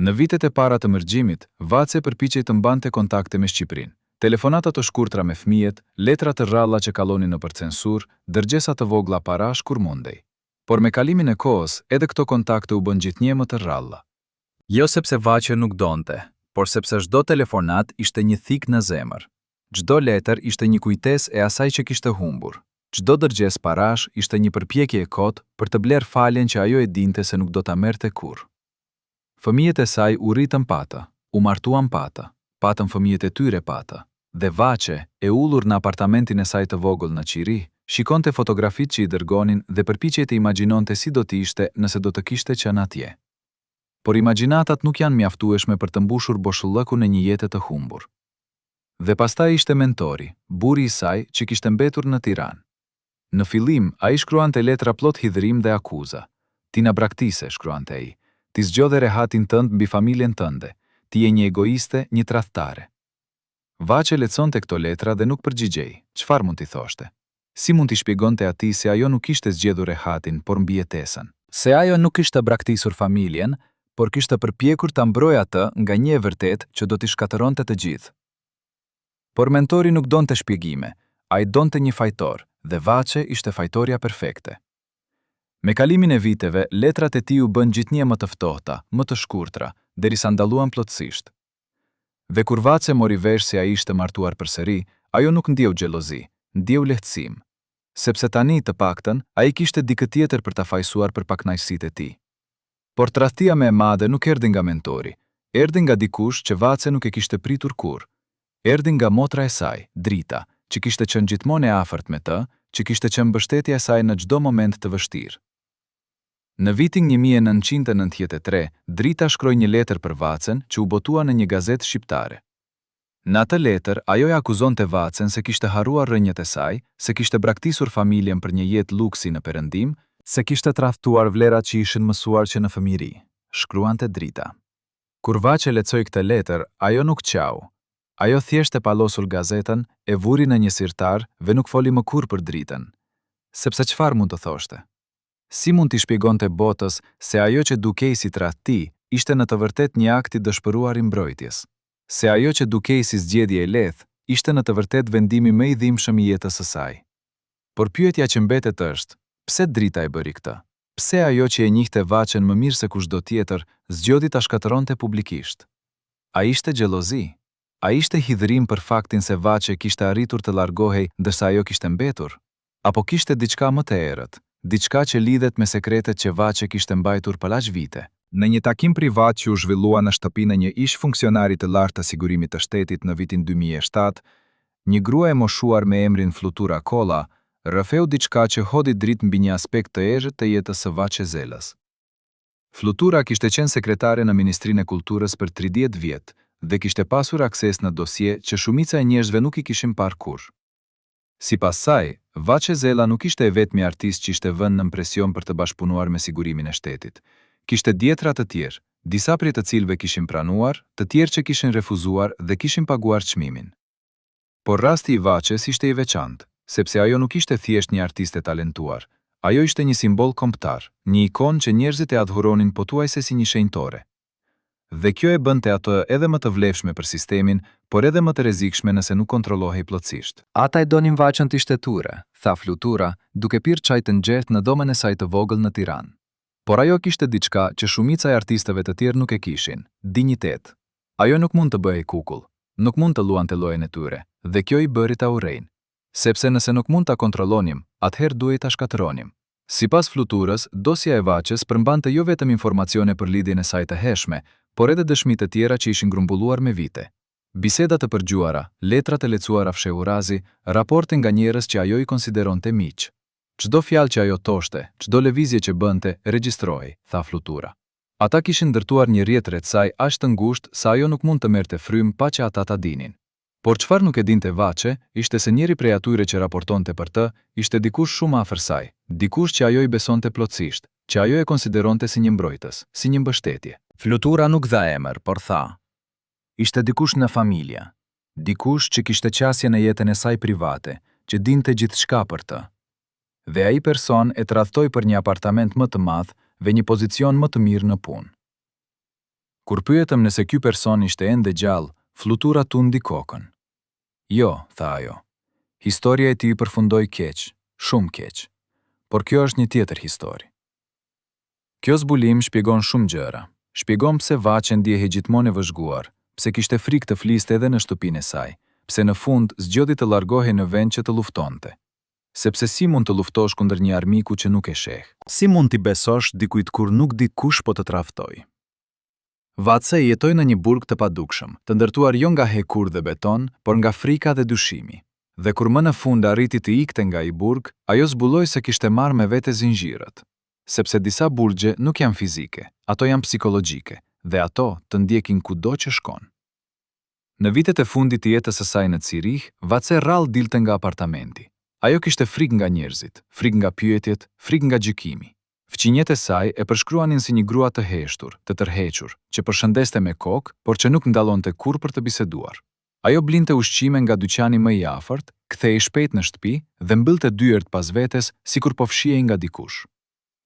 Në vitet e para të mërgjimit, Vaçe përpiqej të mbante kontakte me Shqipërinë. Telefonata të shkurtra me fëmijët, letra të rralla që kallonin nëpër censur, dërgjesa të vogla parash kur mundej. Por me kalimin e kohës, edhe këto kontakte u bën gjithnjë më të rralla. Jo sepse Vaçe nuk donte, por sepse çdo telefonat ishte një thik në zemër. Çdo letër ishte një kujtesë e asaj që kishte humbur. Çdo dërgjesë parash ishte një përpjekje e kotë për të bler faljen që ajo e dinte se nuk do ta merrte kurrë. Fëmijët e saj u rritën pata, u martuan pata, patën fëmijët e tyre pata, dhe Vaçe, e ullur në apartamentin e saj të vogël në Qiri, shikonte fotografitë që i dërgonin dhe përpiqej të imagjinonte si do të ishte nëse do të kishte qenë atje. Por imagjinatat nuk janë mjaftueshme për të mbushur boshllëkun e një jete të humbur. Dhe pastaj ishte mentori, burri i saj që kishte mbetur në Tiranë. Në fillim, ai shkruante letra plot hidhrim dhe akuza. Ti na braktise, shkruante ai. Ti zgjodhe rehatin tënd mbi familjen tënde. Ti je një egoiste, një tradhtare. Vaçe lexonte këto letra dhe nuk përgjigjej. Çfarë mund t'i thoshte? Si mund t'i shpjegonte atij se ajo nuk kishte zgjedhur rehatin, por mbijetesën? Se ajo nuk kishte braktisur familjen, por kishte përpjekur ta mbrojë atë nga një e vërtetë që do t'i shkatëronte të gjithë. Por mentori nuk donte shpjegime, ai donte një fajtor, dhe Vaçe ishte fajtorja perfekte. Me kalimin e viteve, letrat e tij u bën gjithnjë më të ftohta, më të shkurtra, derisa ndalluan plotësisht. Dhe kur Vaçe mori vesh se ai ishte martuar përsëri, ajo nuk ndjeu xhelozi, ndjeu lehtësim, sepse tani të paktën ai kishte dikë tjetër për ta fajsuar për pakënaqësitë e tij. Por tradhtia më e madhe nuk erdhi nga mentori, erdhi nga dikush që Vaçe nuk e kishte pritur kurrë. Erdhi nga motra e saj, Drita, që kishte qenë gjithmonë e afërt me të, që kishte qenë mbështetja e saj në çdo moment të vështirë. Në vitin 1993, Drita shkroi një letër për Vaçen që u botua në një gazetë shqiptare. Në atë letër, ajo e akuzonte Vaçen se kishte harruar rrënjët e saj, se kishte braktisur familjen për një jetë luksi në perëndim, se kishte tradhtuar vlerat që ishin mësuar që në fëmijëri, shkruante Drita. Kur Vaçe lexoi këtë letër, ajo nuk qau. Ajo thjesht e pallosur gazetën, e vuri në një sirtar dhe nuk foli më kurrë për Dritën. Sepse çfarë mund të thoshte? Si mund t'i shpjegonte botës se ajo që dukej si tradhti ishte në të vërtetë një akt i dëshpëruar i mbrojtjes? Se ajo që dukej si zgjedhje e lehtë ishte në të vërtetë vendimi më i dhimbshëm i jetës së saj? Por pyetja që mbetet është, pse Drita e bëri këtë? Pse ajo që e njihte Vaçen më mirë se kushdo tjetër zgjodhi ta shkatëronte publikisht? A ishte xhelozi? A ishte hidhrim për faktin se Vaçe kishte arritur të largohej ndërsa ajo kishte mbetur? Apo kishte diçka më të errët, diçka që lidhet me sekretet që Vaçe kishte mbajtur për aq vite? Në një takim privat që u zhvillua në shtëpinë e një ish funksionari të lartë të sigurimit të shtetit në vitin 2007, një grua e moshuar me emrin Flutura Kolla rrëfeu diçka që hodhi dritë mbi një aspekt të errët të jetës së Vaçe Zellës. Flutura kishte qenë sekretare në Ministrinë e Kulturës për 30 vjet dhe kishte pasur akses në dosje që shumica e njerëzve nuk i kishin parë kurrë. Sipas saj, Vaçe Zela nuk ishte e vetmi artist që ishte vënë në presion për të bashkëpunuar me sigurimin e shtetit. Kishte dhjetra të tjerë, disa prej të cilëve kishin pranuar, të tjerë që kishin refuzuar dhe kishin paguar çmimin. Por rasti i Vaçes ishte i veçantë, sepse ajo nuk ishte thjesht një artiste talentuar. Ajo ishte një simbol kombëtar, një ikon që njerëzit e adhuronin pothuajse si një shenjtore. Dhe kjo e bënte ato edhe më të vlefshme për sistemin, por edhe më të rrezikshme nëse nuk kontrollohej plotësisht. Ata e donin Vaçen të ishte ture, tha Flutura, duke pirë çaj të nxehtë në dhomën e saj të vogël në Tiranë. Por ajo kishte diçka që shumica e artistëve të tjerë nuk e kishin, dinjitet. Ajo nuk mund të bëhej kukull, nuk mund të luante llojen e tyre, dhe kjo i bëri ta urrejnë. Sepse nëse nuk mund ta kontrollonim, atëherë duhej ta shkatërronim. Sipas Fluturës, dosja e Vaçes përmbante jo vetëm informacione për lidhjen e saj të hershme, por edhe dëshmi të tjera që ishin grumbulluar me vite. Biseda të përgjuara, letra të lecuara fshehurazi, raporte nga njerëz që ajo i konsideronte miq. Çdo fjalë që ajo thoshte, çdo lëvizje që bënte, regjistrohej, tha Flutura. Ata kishin ndërtuar një rrjet rreth saj aq të ngushtë sa ajo nuk mund të merrte frym pa që ata ta dinin. Por çfarë nuk e dinte Vaçe, ishte se njëri prej atyre që raportonte për të, ishte dikush shumë afër saj, dikush që ajo i besonte plotësisht, që ajo e konsideronte si një mbrojtës, si një mbështetje. Flutura nuk dha emër, por tha: Ishte dikush në familja, dikush që kishte qasje në jetën e saj private, që dinte gjithçka për të. Dhe ai person e tradhtoi për një apartament më të madh dhe një pozicion më të mirë në punë. Kur pyetëm nëse ky person ishte ende gjallë, Flutura tundi kokën. Jo, tha ajo. Historia e tij përfundoi keq, shumë keq. Por kjo është një tjetër histori. Kjo zbulim shpjegon shumë gjëra. Shpjegon pse Vaçe ndjehej gjithmonë e vëzhguar, pse kishte frikë të fliste edhe në shtëpinë e saj, pse në fund zgjodhi të largohej në vend që të luftonte. Sepse si mund të luftosh kundër një armiku që nuk e sheh? Si mund t'i besosh dikujt kur nuk di kush po të traftoj? Vaçe jetoi në një burg të padukshëm, të ndërtuar jo nga hekur dhe beton, por nga frika dhe dyshimi. Dhe kur më në fund arriti të ikte nga ai burg, ajo zbuloi se kishte marrë me vete zinxhirët. Sepse disa burgje nuk janë fizike, ato janë psikologjike, dhe ato të ndjekin kudo që shkon. Në vitet e fundit të jetës së saj në Zirih, Vaçe rrallë dilte nga apartamenti. Ajo kishte frikë nga njerëzit, frikë nga pyetjet, frikë nga gjykimi. Fqinjet e saj e përshkruanin si një grua të heshtur, të tërhequr, që përshëndeste me kokë, por që nuk ndallonte kurrë për të biseduar. Ajo blinte ushqime nga dyqani më i afërt, kthehej shpejt në shtëpi dhe mbyllte dyert pas vetes sikur po fshihej nga dikush.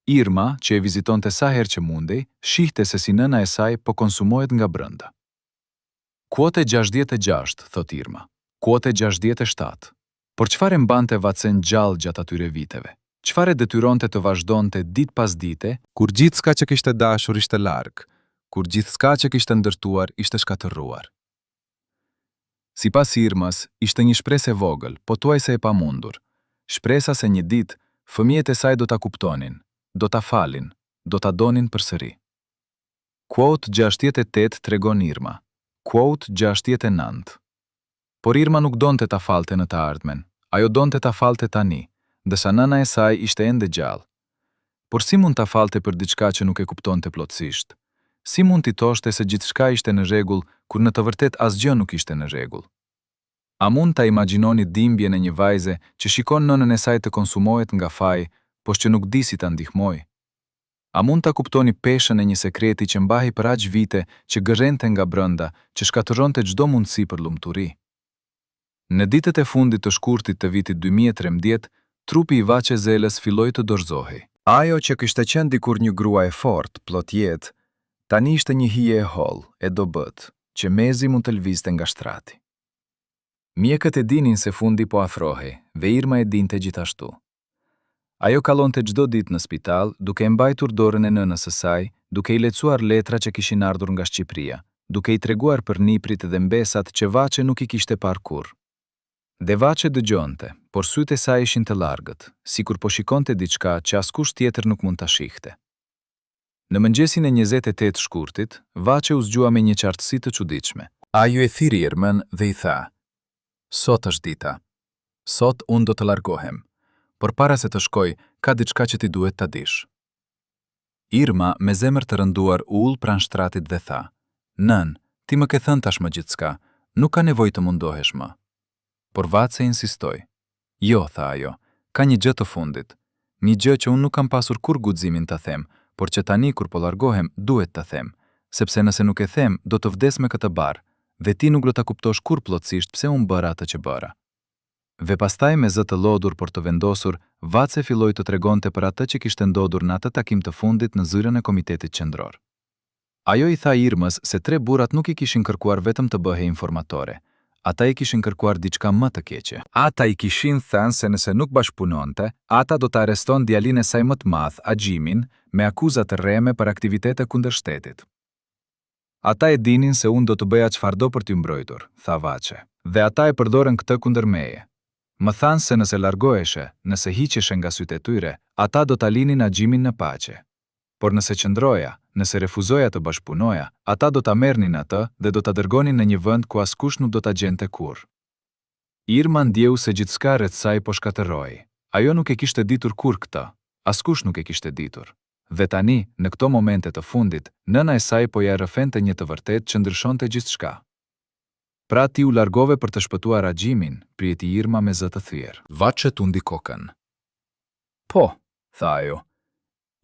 Irma, që e vizitonte sa herë që mundej, shihte se si nëna e saj po konsumohet nga brenda. Kuote 66, thot Irma. Kuote 67. Por çfarë mbante Vaçen gjallë gjatë atyre viteve? Çfarë detyronte të vazhdonte ditë pas dite, kur gjithçka që kishte dashur ishte larg, kur gjithçka që kishte ndërtuar ishte shkatërruar? Sipas Irmës, ishte një shpresë e vogël, pothuajse e pamundur. Shpresa se një ditë fëmijët e saj do ta kuptonin, do ta falin, do ta donin përsëri. Quote 68 tregon Irma. Quote 69. Por Irma nuk donte ta falte në të ardhmen. Ajo donte ta falte tani, ndërsa nëna e saj ishte ende gjallë. Por si mund ta falte për diçka që nuk e kuptonte plotësisht? Si mund t'i thoshte se gjithçka ishte në rregull kur në të vërtetë asgjë nuk ishte në rregull? A mund ta imagjinoni dhimbjen e një vajze që shikon nënën e saj të konsumohet nga faji, por që nuk di si ta ndihmojë? A mund ta kuptoni peshën e një sekreti që mbahej për aq vite, që gërrente nga brenda, që shkatërronte çdo mundësi për lumturi? Në ditët e fundit të shkurtit të vitit 2013, trupi i Vaçe Zelës filloi të dorëzohej. Ajo që kishte qenë dikur një grua e fortë, plot jetë, tani ishte një hije e hollë, e dobët, që mezi mund të lvizte nga shtrati. Mjekët e dinin se fundi po afrohej, dhe Irma e dinte gjithashtu. Ajo kallonte çdo ditë në spital, duke mbajtur dorën e nënës së saj, duke i lecuar letra që kishin ardhur nga Shqipëria, duke i treguar për niprit dhe mbesat që Vaçe nuk i kishte parë kurrë. Dhe Vaçe dëgjonte, por sytë e saj ishin të largët, sikur po shikonte diçka që askush tjetër nuk mund ta shihte. Në mëngjesin e 28 shkurtit, Vaçe u zgjua me një qartësi të çuditshme. Ajo e thiri Irmën dhe i tha: "Sot është dita. Sot unë do të largohem, por para se të shkoj, ka diçka që ti duhet ta dish." Irma, me zemër të rënduar, u ul pranë shtratit dhe tha: "Nën, ti më ke thënë tashmë gjithçka, nuk ka nevojë të mundohesh më." Por Vaçe insistoi: Jo, tha ajo, ka një gjë të fundit. Një gjë që unë nuk kam pasur kur guximin të them, por që tani kur po largohem duhet të them, sepse nëse nuk e them do të vdes me këtë barë, dhe ti nuk do ta kuptosh kur plotësisht pse unë bëra atë që bëra. Dhe pastaj me zë të lodhur por të vendosur, Vace filloi të tregonte për atë që kishte ndodhur në atë takim të fundit në zyrën e komitetit qendror. Ajo i tha Irmës se 3 burrat nuk i kishin kërkuar vetëm të bëhej informatore. Ata i kishin kërkuar diçka më të keqe. Ata i kishin thënë se nëse nuk bashkëpunonte, ata do të arreston djalin e saj më të madh, Agjimin, me akuza të rreme për aktivitete kundër shtetit. Ata e dinin se unë do të bëja çfarëdo për t'ju mbrojtur, tha Vace, dhe ata e përdorën këtë kundër meje. Më thanë se nëse largoheshe, nëse hiqeshe nga sytë e tyre, ata do ta linin Agjimin në paqe. Por nëse qëndroja, nëse refuzoja të bashkëpunoja, ata do ta merrnin atë dhe do ta dërgonin në një vend ku askush nuk do ta gjente kurrë. Irma ndjeu se gjithçka rreth saj po shkatërroi. Ajo nuk e kishte ditur kurrë këtë, askush nuk e kishte ditur. Dhe tani, në këto momente të fundit, nëna e saj po ja rrëfente një të vërtetë që ndryshonte gjithçka. Pra ti u largove për të shpëtuar Agjimin, prijeti Irma me zë të thyer. Vace tundi kokën. Po, tha ajo.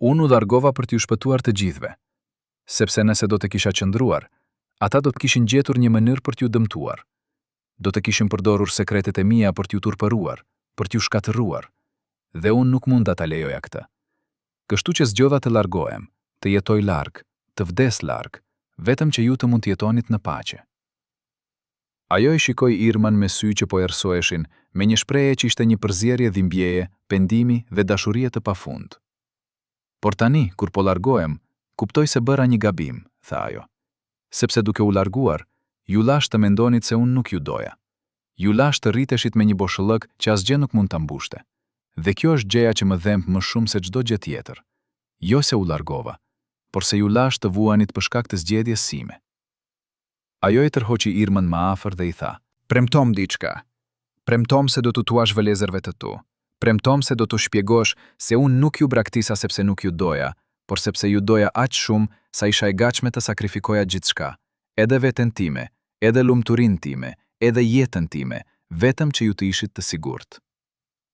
Unë u largova për t'ju shpëtuar të gjithve, sepse nëse do të kisha qëndruar, ata do të kishin gjetur një mënyrë për t'ju dëmtuar. Do të kishin përdorur sekretet e mia për t'ju turpëruar, për t'ju shkatërruar, dhe unë nuk mund ta lejoja këtë. Kështu që zgjodha të largohem, të jetoj larg, të vdes larg, vetëm që ju të mund të jetonit në paqe. Ajo i shikoi Irman me sy që po errësoheshin, me një shprehje që ishte një përzierje dhimbjeje, pendimi dhe dashurie të pafund. Por tani, kur po largohem, kuptoj se bëra një gabim, tha ajo. Sepse duke u larguar, ju lash të mendonit se unë nuk ju doja. Ju lash të rriteshit me një boshëllëk që asgjë nuk mund ta mbushte. Dhe kjo është gjëja që më dhemb më shumë se çdo gjë tjetër. Jo se u largova, por se ju lash të vuanit për shkak të zgjedhjes sime. Ajo e tërhoqi Irmën më afër dhe i tha: "Premtom diçka. Premtom se do të tuash vëllezërve të tu. Premtom se do të shpjegosh se unë nuk ju braktisa sepse nuk ju doja, por sepse ju doja aq shumë sa isha e gatshme të sakrifikoja gjithçka, edhe veten time, edhe lumturinë time, edhe jetën time, vetëm që ju të ishit të sigurt.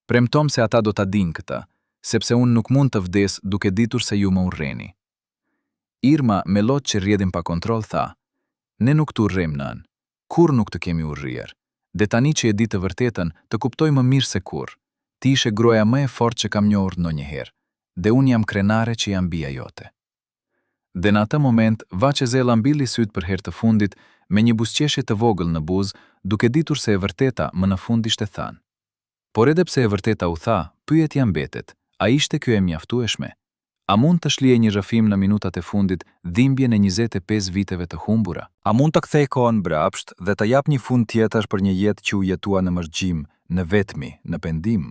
Premtom se ata do ta dinë këtë, sepse unë nuk mund të vdes duke ditur se ju më urreni." Irma, me lot që rrjedhin pa kontroll, tha: "Ne nuk të urrem nën, kur nuk të kemi urryer. Dhe tani që e di të vërtetën, të kuptoj më mirë se kur. Ti ishe gruaja më e fortë që kam njohur ndonjëherë, dhe unë jam krenare që jam bija jote." Dhe në atë moment, Vace Zela mbilli sytë për herë të fundit me një buzëqeshje të vogël në buzë, duke ditur se e vërteta më në fund ishte thënë. Por edhe pse e vërteta u tha, pyetja mbetet, a ishte kjo e mjaftueshme? A mund të shlije një rrëfim në minutat e fundit dhimbjen e 25 viteve të humbura? A mund të kthej kohën mbrapsht dhe të jap një fund tjetër për një jetë që u jetua në mërgjim, në vetmi, në pendim?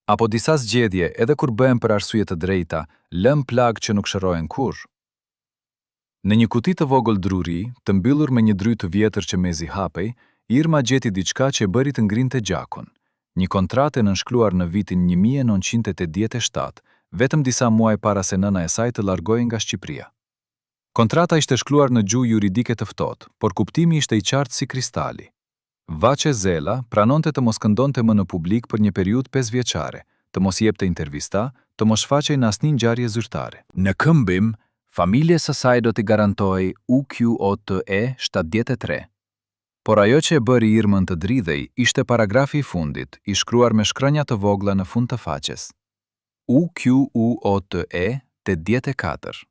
Apo disa zgjedhje, edhe kur bëhen për arsye të drejta, lëm plag që nuk shërohen kurrë? Në një kuti të vogël druri, të mbyllur me një dry të vjetër që mezi hapej, Irma gjeti diçka që e bëri të ngrinte gjakun. Një kontratë nënshkruar në vitin 1987, vetëm disa muaj para se nëna e saj të largohej nga Shqipëria. Kontrata ishte shkruar në gjuhë juridike të ftohtë, por kuptimi ishte i qartë si kristali. Vace Zela pranonte të mos këndonte më në publik për një periudhë 5 vjeçare, të mos jepte intervista, të mos shfaqej në asnjë ngjarje zyrtare. Në këmbim, familjes së saj do t'i garantoj UQOTE 73. Por ajo që e bëri Irmën të dridhej ishte paragrafi i fundit, i shkruar me shkronja të vogla në fund të faqes. UQOTE 84.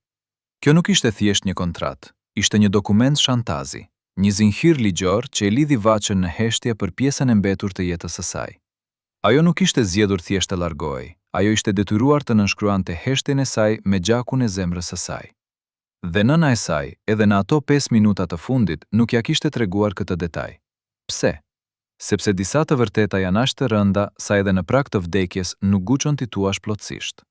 Kjo nuk ishte thjesht një kontratë, ishte një dokument shantazi, një zinxhir ligjor që e lidhi Vacën në heshtje për pjesën e mbetur të jetës së saj. Ajo nuk ishte zgjedhur thjesht të largohej, ajo ishte detyruar të nënshkruante heshtjen e saj me gjakun e zemrës së saj. Dhe nëna e saj, edhe në ato 5 minuta të fundit, nuk ja kishte treguar këtë detaj. Pse? Sepse disa të vërteta janë aq të rënda sa edhe në prag të vdekjes nuk guxon t'i thuash plotësisht.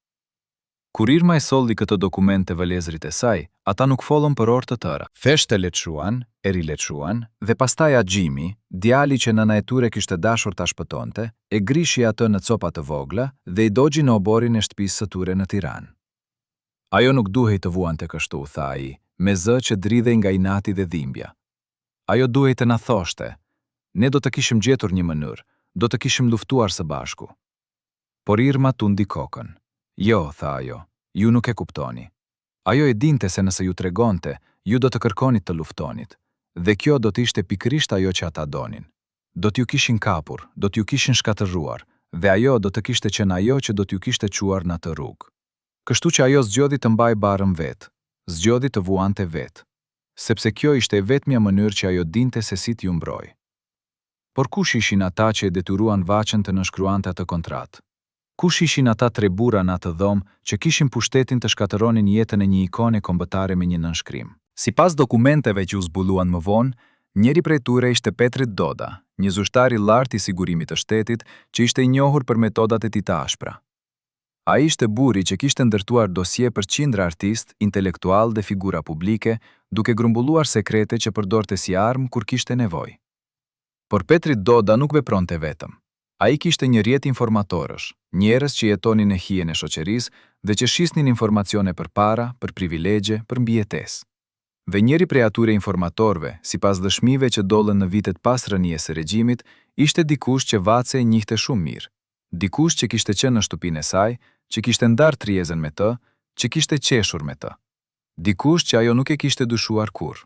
Kur Irma e solli këtë dokument te vëllezërit e saj, ata nuk follën për orë të tëra. Thjesht e lexuan, e rilexuan dhe pastaj Agjimi, djali që nëna e tyre kishte dashur ta shpëtonte, e grishi atë në copa të vogla dhe i dogji në oborin e shtëpisë së tyre në Tiranë. Ajo nuk duhej të vuante kështu, tha ai, me zë që dridhej nga inati dhe dhimbja. Ajo duhej të na thoshte: "Ne do të kishim gjetur një mënyrë, do të kishim luftuar së bashku. Por Irma tundi kokën. Jo, tha ajo, ju nuk e kuptoni. Ajo e dinte se nëse ju tregonte, ju do të kërkonit të luftonit, dhe kjo do të ishte pikërisht ajo që ata donin. Do t'ju kishin kapur, do t'ju kishin shkatërruar, dhe ajo do të kishte qenë ajo që do t'ju kishte quar në të rrugë. Kështu që ajo zgjodhi të mbaj barën vetë, zgjodhi të vuante vetë, sepse kjo ishte vetmja mënyrë që ajo dinte se si t'ju mbroj. Por kush ishin ata që e detyruan Vaçën të nënshkruante atë kontratë? Kush ishin ata tre burra në atë dhomë që kishin pushtetin të shkatëronin jetën e një ikone kombëtare me një nënshkrim? Sipas dokumenteve që u zbuluan më vonë, njëri prej tyre ishte Petrit Doda, një zyrtar i lartë i sigurimit të shtetit që ishte i njohur për metodat e tij të ashpra. Ai ishte burri që kishte ndërtuar dosje për qindra artist, intelektual dhe figura publike, duke grumbulluar sekrete që përdorte si armë kur kishte nevojë. Por Petrit Doda nuk vepronte vetëm. Ai kishte një rrjet informatorësh, njerëz që jetonin në hijen e shoqërisë dhe që shisnin informacione për para, për privilegje, për mbijetesë. Dhe njëri prej atyre informatorëve, sipas dëshmive që dollën në vitet pas rënies së regjimit, ishte dikush që Vaçe e njihte shumë mirë. Dikush që kishte qenë në shtëpinë e saj, që kishte ndarë tryezën me të, që kishte qeshur me të. Dikush që ajo nuk e kishte dyshuar kurrë.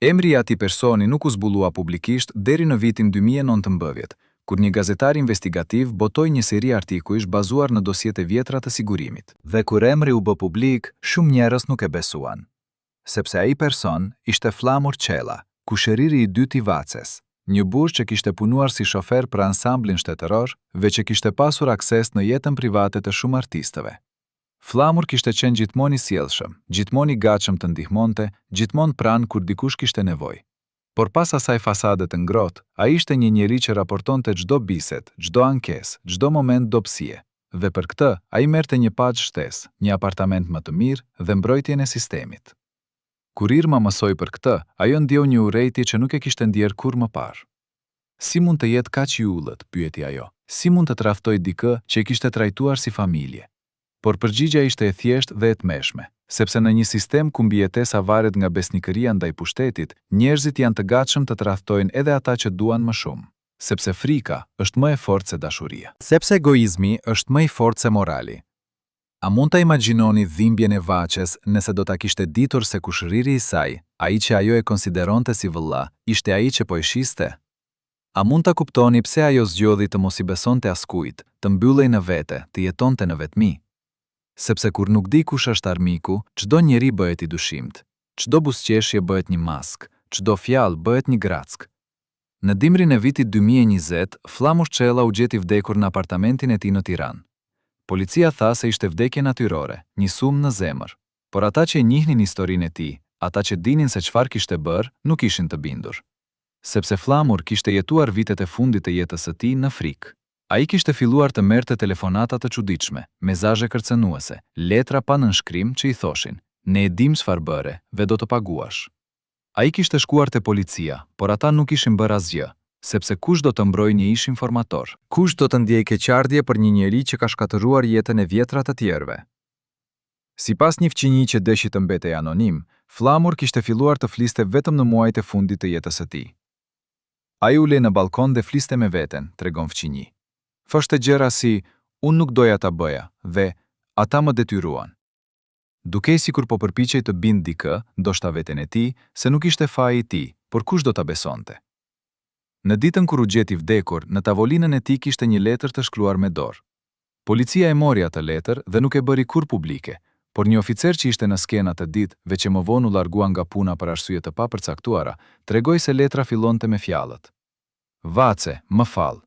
Emri i atij personi nuk u zbulua publikisht deri në vitin 2019, kur një gazetar investigativ botoi një seri artikujsh bazuar në dosjet e vjetra të sigurimit. Dhe kur emri u bë publik, shumë njerëz nuk e besuan, sepse ai person ishte Flamur Çella, kushëriri i dytë i Vaçes, një burr që kishte punuar si shofer për ansamblin shtetëror dhe që kishte pasur akses në jetën private të shumë artistëve. Flamur kishte qenë gjithmonë i sjellshëm, gjithmonë i gatshëm të ndihmonte, gjithmonë pranë kur dikush kishte nevojë. Por pas asaj fasade të ngrohtë, ai ishte një njeri që raportonte çdo bisedë, çdo ankesë, çdo moment dobësie. Dhe për këtë, ai merrte një paçë shtesë, një apartament më të mirë dhe mbrojtjen e sistemit. Kur Irma mësoi për këtë, ajo ndjeu një urrejtje që nuk e kishte ndjerë kurrë më parë. Si mund të jetë kaq i ullët, pyeti ajo. Si mund të tradhtoj dikë që e kishte trajtuar si familje? Por përgjigjja ishte e thjeshtë dhe e tmeshme, sepse në një sistem ku mbijetesa varet nga besnikëria ndaj pushtetit, njerëzit janë të gatshëm të tradhtojnë edhe ata që duan më shumë, sepse frika është më e fortë se dashuria. Sepse egoizmi është më i fortë se morali. A mund të imagjinoni dhimbjen e Vaçes nëse do ta kishte ditur se kushëriri i saj, ai që ajo e konsideronte si vëlla, ishte ai që po e shiste? A mund ta kuptoni pse ajo zgjodhi të mos i besonte askujt, të mbyllej në vete, të jetonte në vetmi? Sepse kur nuk di kush është armiku, çdo njeri bëhet i dyshimt, çdo buzëqeshje bëhet një mask, çdo fjalë bëhet një grack. Në dimrin e vitit 2020, Flamur Çella u gjeti vdekur në apartamentin e tij në Tiranë. Policia tha se ishte vdekje natyrore, një sum në zemër, por ata që e njihnin historinë e tij, ata që dinin se çfarë kishte bërë, nuk ishin të bindur. Sepse Flamur kishte jetuar vitet e fundit të jetës së tij në frikë. Ai kishte filluar të merrte telefonata të çuditshme, mezazhe kërcënuese, letra pa nënshkrim që i thoshin: "Ne e dim çfarë bëre dhe do të paguash." Ai kishte shkuar te policia, por ata nuk ishin bërë asgjë, sepse kush do të mbrojë një ish informator? Kush do të ndjejë keqardhje për një njeri që ka shkatëruar jetën e vjetra të tjerëve? Sipas një fqinji që dëshi të mbetej anonim, Flamur kishte filluar të fliste vetëm në muajt e fundit të jetës së tij. Ai ulej në balkon dhe fliste me veten, tregon fqinji. Thoshte gjëra si: "Unë nuk doja ta bëja" dhe "Ata më detyruan." Dukej sikur po përpiqej të bindë dikë, ndoshta veten e tij, se nuk ishte faji i tij, por kush do ta besonte? Në ditën kur u gjeti vdekur, në tavolinën e tij kishte një letër të shkruar me dorë. Policia e mori atë letër dhe nuk e bëri kurrë publike, por një oficer që ishte në skenë atë ditë dhe që më vonë u largua nga puna për arsye të papërcaktuara, tregoi se letra fillonte me fjalët: "Vaçe, më fal.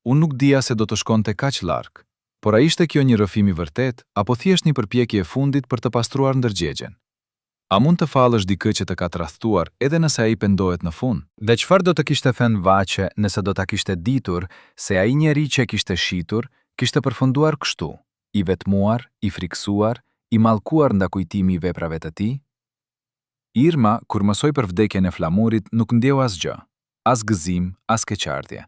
Unë nuk dija se do të shkonte kaq larg." Por a ishte kjo një rrëfim i vërtet, apo thjesht një përpjekje e fundit për të pastruar ndërgjegjen? A mund të falësh dikë që të ka tradhtuar edhe nëse ai pendohet në fund? Dhe çfarë do të kishte thënë Vaçe nëse do ta kishte ditur se ai njeri që kishte shitur kishte përfunduar kështu, i vetmuar, i friksuar, i mallkuar nga kujtimi i veprave të tij? Irma, kur mësoi për vdekjen e Flamurit, nuk ndjeu asgjë, as gëzim, as keqardhje.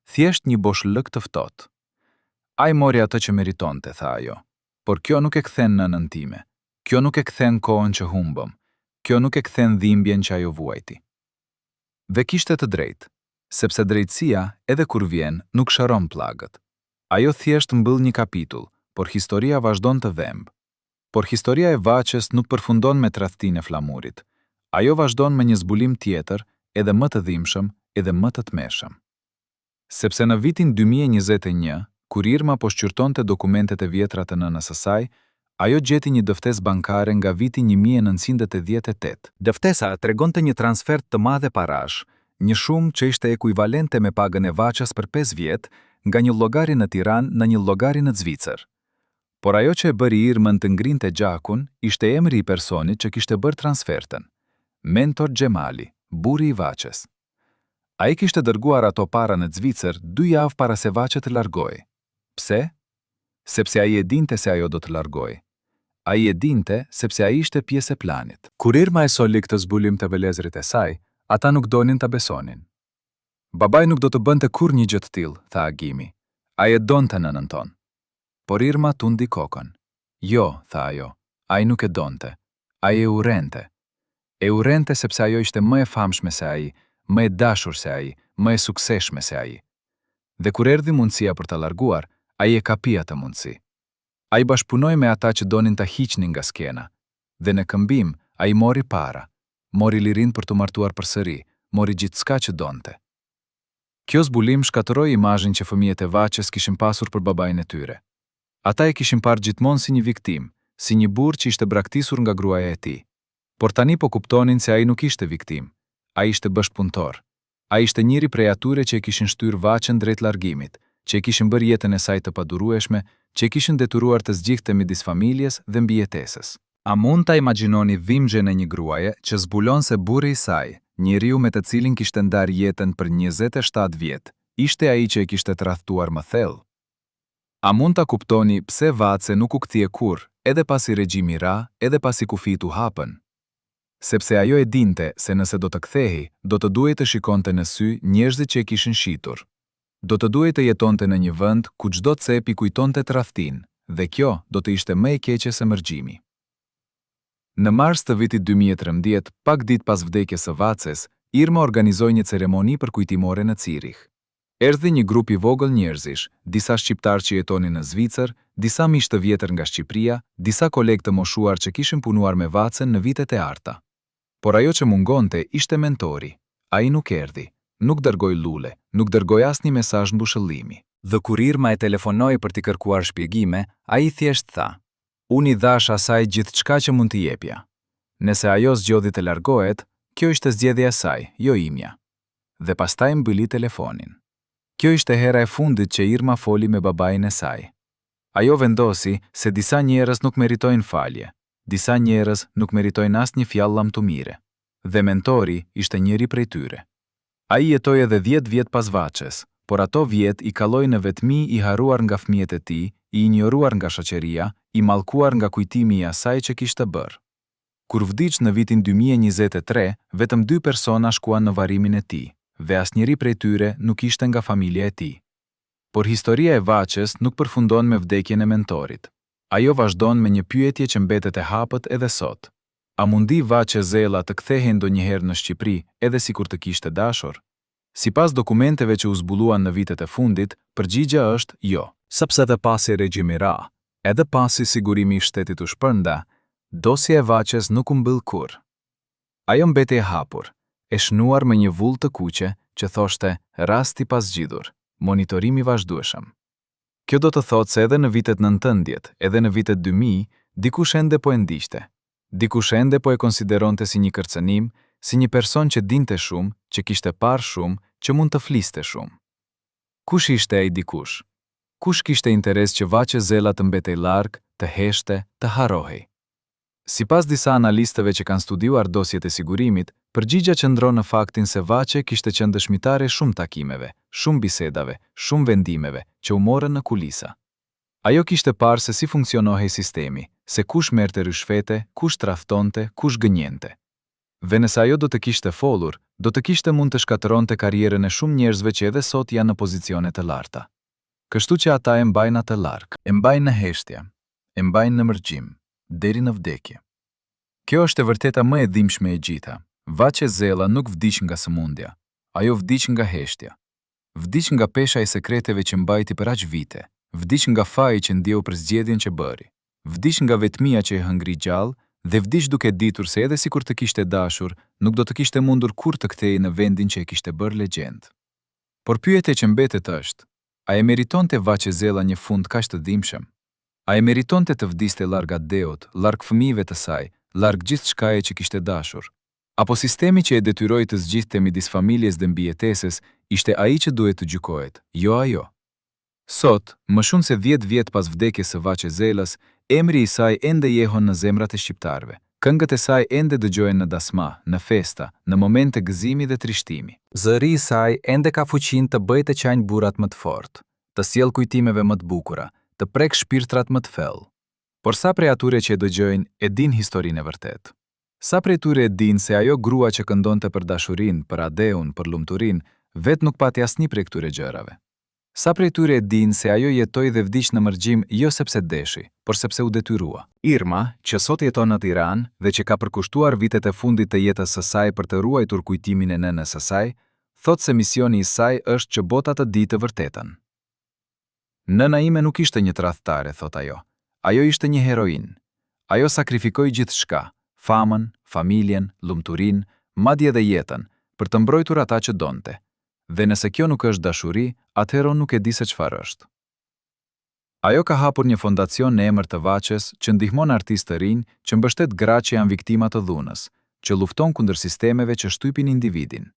Thjesht një boshllëk të ftohtë. Ai mori atë që meritonte, tha ajo, por kjo nuk e kthen nënën time. Kjo nuk e kthen kohën që humbëm. Kjo nuk e kthen dhimbjen që ajo vuajti. Dhe kishte të drejtë. sepse drejtësia, edhe kur vjen, nuk shëron plagët. Ajo thjesht mbyll një kapitull, por historia vazhdon të dhembë. Por historia e Vaçes nuk përfundon me tradhtinë e flamurit. Ajo vazhdon me një zbulim tjetër, edhe më të dhimbshëm, edhe më të tmeshëm. Sepse në vitin 2021, kur Irma po shqyrtonte dokumentet e vjetra të nënës së saj, ajo gjeti një dëftesë bankare nga viti 1988. Dëftesa tregonte një transfer të madhe parash, një shumë që ishte ekuivalente me pagën e Vaçes për 5 vjet, nga një llogari në Tiranë në një llogari në Zvicër. Por ajo që e bëri Irmën të ngrinte gjakun, ishte emri i personit që kishte bërë transfertën. Mentor Xhemali, burri i Vaçes. Ai kishte dërguar ato para në Zvicër 2 javë para se Vaçe të largojë. Pse? Sepse ai e dinte se ajo do të largojë. Ai e dinte sepse ai ishte pjesë e planit. Kur Irma e soli këtë zbulim të velezrit e saj, ata nuk donin ta besonin. Babai nuk do të bënte kurrë një gjë të tillë, tha Agimi. Ai e donte nënën tonë. Por Irma tundi kokën. Jo, tha ajo, ai nuk e donte. Ai e urrente. E urrente sepse ajo ishte më e famshme se ai, më e dashur se ai, më e suksesshme se ai. Dhe kur erdhi mundësia për ta larguar, ai e kapi atë mundësi. Ai bashpunoi me ata që donin ta hiqnin nga skena. Dhe në këmbim, ai mori para, mori lirin për të martuar përsëri, mori gjithçka që donte. Kjo zbulim shkatërroi imazhin që fëmijët e Vaçes kishin pasur për babain e tyre. Ata e kishin parë gjithmonë si një viktim, si një burr që ishte braktisur nga gruaja e tij. Por tani po kuptonin se ai nuk ishte viktim. Ai ishte bashkëpunëtor. Ai ishte njëri prej atyre që e kishin shtyrë Vaçen drejt largimit, që e kishin bërë jetën e saj të padurueshme, që e kishin detyruar të zgjidhte midis familjes dhe mbijetesës. A mund ta imagjinoni dhimbjen e një gruaje që zbulon se burri i saj, njeriu me të cilin kishte ndarë jetën për 27 vjet, ishte ai që e kishte tradhtuar më thellë? A mund ta kuptoni pse Vaçe nuk u kthie kurrë, edhe pasi regjimi ra, edhe pasi kufijt u hapën? Sepse ajo e dinte se nëse do të kthehej, do të duhej të shikonte në sy njerëzit që e kishin shitur. Do të duhej të jetonte në një vend ku çdo cep i kujtonte tradhtinë, dhe kjo do të ishte më e keqe se mërgjimi. Në mars të vitit 2013, pak ditë pas vdekjes së Vaçes, Irma organizoi një ceremoni përkujtimore në Zürich. Erdhi një grup i vogël njerëzish, disa shqiptarë që jetonin në Zvicër, disa miq të vjetër nga Shqipëria, disa kolegë të moshuar që kishin punuar me Vaçen në vitet e arta. Por ajo që mungonte ishte mentori. Ai nuk erdhi, nuk dërgoi lule, nuk dërgoi asnjë mesazh mbushëllimi. Dhe kur Irma e telefonoi për t'i kërkuar shpjegime, ai thjesht tha: "Unë i dhash asaj gjithçka që mund t'i jepja. Nëse ajo zgjodhi të largohet, kjo ishte zgjedhja e saj, jo imja." Dhe pastaj mbyli telefonin. Kjo ishte hera e fundit që Irma foli me babain e saj. Ajo vendosi se disa njerëz nuk meritojnë falje, disa njerëz nuk meritojnë asnjë fjalë lamtumire. Dhe mentori ishte njëri prej tyre. Ai jetoi edhe 10 vjet pas Vaçes, por ato vjet i kaloi në vetmi, i haruar nga fëmijët e tij, i injoruar nga shoqëria, i mallkuar nga kujtimi i asaj që kishte bërë. Kur vdiq në vitin 2023, vetëm 2 persona shkuan në varrimin e tij, dhe asnjëri prej tyre nuk ishte nga familja e tij. Por historia e Vaçes nuk përfundon me vdekjen e mentorit. Ajo vazhdon me një pyetje që mbetet e hapët edhe sot. A mundi Vaçe Zella të kthehej ndonjëherë në Shqipëri, edhe sikur të kishte dashur? Sipas dokumenteve që u zbuluan në vitet e fundit, përgjigjja është jo. Sepse edhe pasi regjimi ra, edhe pasi sigurimi i shtetit u shpërnda, dosja e Vaçes nuk u mbyll kurrë. Ajo mbeti e hapur, e shnuar me një vull të kuqe që thoshte rasti pas zgjidhur, monitorimi vazhdueshëm. Kjo do të thotë se edhe në vitet 90, edhe në vitet 2000, dikush ende po e ndiqte. Dikush ende po e konsideronte si një kërcënim, si një person që dinte shumë, që kishte parë shumë, që mund të fliste shumë. Kush ishte ai dikush? Kush kishte interes që Vaçe Zella të mbetej larg, të heshte, të harrohej? Sipas disa analistëve që kanë studiuar dosjet e sigurimit, përgjigjja qëndron në faktin se Vaçe kishte qenë dëshmitare shumë takimeve, shumë bisedave, shumë vendimeve që u morën në kulisa. Ajo kishte parë se si funksionohej sistemi, se kush merrte rishfete, kush tradhtonte, kush gënjente. Dhe nëse ajo do të kishte folur, do të kishte mund të shkatëronte karrierën e shumë njerëzve që edhe sot janë në pozicione të larta. Kështu që ata e mbajnë atë larg, e mbajnë në heshtje, e mbajnë në mërgjim, deri në vdekje. Kjo është e vërteta më e dhimbshme e gjitha. Vaçe Zella nuk vdiq nga sëmundja. Ajo vdiq nga heshtja. Vdiq nga pesha e sekreteve që mbajti për aq vite. Vdiq nga faji që ndjeu për zgjedhjen që bëri. Vdiq nga vetmia që e hëngri gjallë dhe vdiq duke ditur se edhe sikur të kishte dashur, nuk do të kishte mundur kur të kthehej në vendin që e kishte bërë legjend. Por pyetja që mbetet është, a e meritonte Vaqezela një fund kaq të dhimbshëm? A e meritonte të vdiste larg Adeut, larg fëmijëve të saj, larg gjithçkaje që kishte dashur? Apo sistemi që e detyroi të zgjidhte midis familjes dhe mbijetesës ishte ai që duhet të gjykohet, jo ajo? Sot, më shumë se 10 vjet pas vdekjes së Vaqezelës, emri i saj ende jehon në zemrat e shqiptarëve. Këngët e saj ende dëgjohen në dasma, në festa, në momente gëzimi dhe trishtimi. Zëri i saj ende ka fuqinë të bëjë të qajnë burrat më të fortë, të sjellë kujtimeve më të bukura, të prek shpirtrat më të thellë. Por sa prej atyre që e dëgjojnë e din historinë e vërtetë? Sa prej tyre e din se ajo grua që këndonte për dashurinë, për Adeun, për lumturinë, vetë nuk pati asnjë prej këtyre gjërave? Sa prej tyre e din se ajo jetoi dhe vdiq në mërgjim jo sepse deshi, por sepse u detyrua? Irma, që sot jeton në Tiranë dhe që ka përkushtuar vitet e fundit të jetës së saj për të ruajtur kujtimin e nënës së saj, thot se misioni i saj është që bota të di të vërtetën. Nëna ime nuk ishte një tradhtare, thot ajo. Ajo ishte një heroin. Ajo sakrifikoi gjithçka, famën, familjen, lumturinë, madje edhe jetën, për të mbrojtur ata që donte. Dhe nëse kjo nuk është dashuri, atëherë nuk e di se çfarë është. Ajo ka hapur një fondacion në emër të Vaqes që ndihmon artistë të rinj, që mbështet gra që janë viktima të dhunës, që lufton kundër sistemeve që shtypin individin.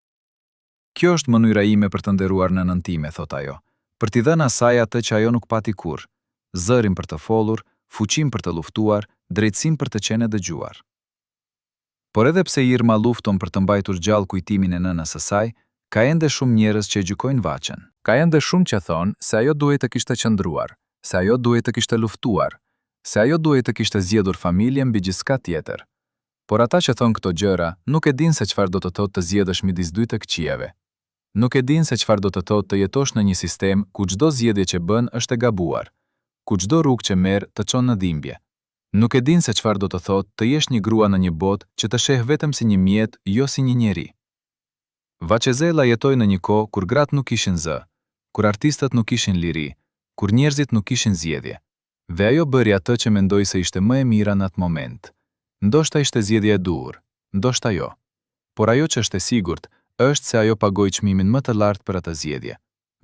Kjo është mënyra ime për të nderuar nënën time, thot ajo, për t'i dhënë asaj atë që ajo nuk pati kurrë, zërin për të folur, fuqinë për të luftuar, drejtësinë për të qenë dëgjuar. Por edhe pse Irma lufton për të mbajtur gjallë kujtimin e nënës së saj, ka ende shumë njerëz që gjykojnë Vaqen. Ka ende shumë që thonë se ajo duhet të kishte qëndruar, se ajo duhet të kishte luftuar, se ajo duhet të kishte zgjedhur familjen mbi gjithçka tjetër. Por ata që thonë këto gjëra nuk e dinë se çfarë do të thotë të zgjedhësh midis dy të këqijeve. Nuk e dinë se çfarë do të thotë të jetosh në një sistem ku çdo zgjedhje që bën është e gabuar, ku çdo rrugë që merr të çon në dhimbje. Nuk e dinë se çfarë do të thotë të jesh një grua në një botë që të sheh vetëm si një mjet, jo si një njeri. Vaqezela jetoi në një kohë kur gratë nuk kishin zë, kur artistët nuk kishin liri, kur njerëzit nuk kishin zgjedhje. Dhe ajo bëri atë që mendoi se ishte më e mira në atë moment. Ndoshta ishte zgjedhja e duhur, ndoshta jo. Por ajo që është e sigurt është se ajo pagoi çmimin më të lartë për atë zgjedhje.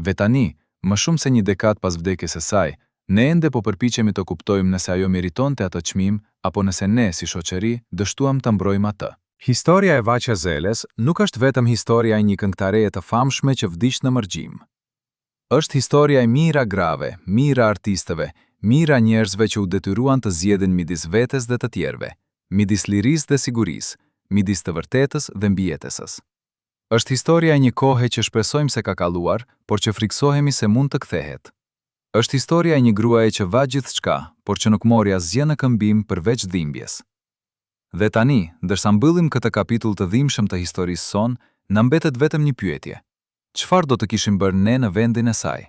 Ve tani, më shumë se një dekadë pas vdekjes së saj, ne ende po përpiqemi të kuptojmë nëse ajo meritonte atë çmim apo nëse ne si shoqëri dështuam ta mbrojmë atë. Historia e Vaqezelës nuk është vetëm historia e një këngëtareje të famshme që vdiq në mërgjim. Është historia e mijëra grave, mijëra artistëve, mijëra njerëzve që u detyruan të zgjedhin midis vetes dhe të tjerëve, midis lirisë dhe sigurisë, midis të vërtetës dhe mbijetesës. Është historia e një kohe që shpresojmë se ka kaluar, por që friksohemi se mund të kthehet. Është historia e një gruaje që va gjithçka, por që nuk mori asgjë në këmbim përveç dhimbjes. Dhe tani, ndërsa mbyllim këtë kapitull të dhimbshëm të historisë son, na mbetet vetëm një pyetje. Çfarë do të kishim bërë ne në vendin e saj?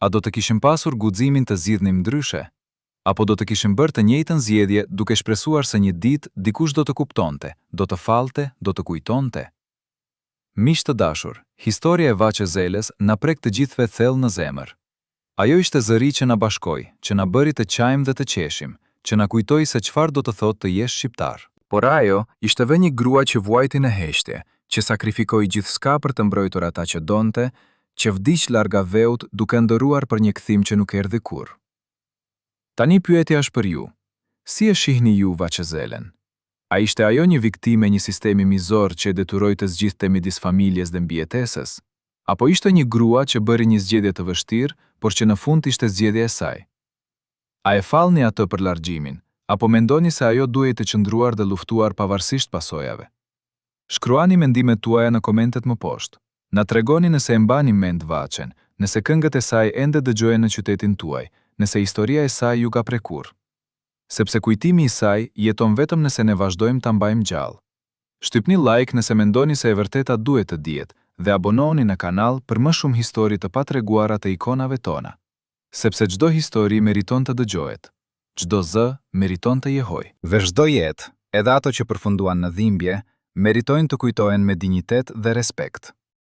A do të kishim pasur guximin të zgjidhnim ndryshe? Apo do të kishim bërë të njëjtën zgjedhje duke shpresuar se një ditë dikush do të kuptonte, do të falte, do të kujtonte? Miq të dashur, historia e Vaqezelës na prek të gjithëve thellë në zemër. Ajo ishte zëri që na bashkoi, që na bëri të qajmë dhe të qeshim, që na kujtoi se çfarë do të thotë të jesh shqiptar. Por ajo ishte edhe një grua që vuajti në heshtje, që sakrifikoi gjithçka për të mbrojtur ata që donte, që vdiq larg aveut duke ndëruar për një kthim që nuk erdhi kurrë. Tani pyetja është për ju. Si e shihni ju Vaqezelën? A ishte ajo një viktimë e një sistemi mizor që e detyroi të zgjidhte midis familjes dhe mbijetesës? Apo ishte një grua që bëri një zgjedhje të vështirë, por që në fund ishte zgjedhja e saj? A e fallni atë për largimin, apo mendoni se ajo duhej të qëndruar dhe luftuar pavarësisht pasojave? Shkruani mendimet tuaja në komentet më poshtë. Na tregoni nëse e mbani mend Vaqen, nëse këngët e saj ende dëgjohen në qytetin tuaj, nëse historia e saj ju ka prekur. Sepse kujtimi i saj jeton vetëm nëse ne vazhdojmë ta mbajmë gjallë. Shtypni like nëse mendoni se e vërteta duhet të dihet dhe abonohuni në kanal për më shumë histori të patreguara të ikonave tona. Sepse çdo histori meriton të dëgjohet. Çdo zë meriton të jehoj. Dhe çdo jetë, edhe ato që përfunduan në dhimbje, meritojnë të kujtohen me dinjitet dhe respekt.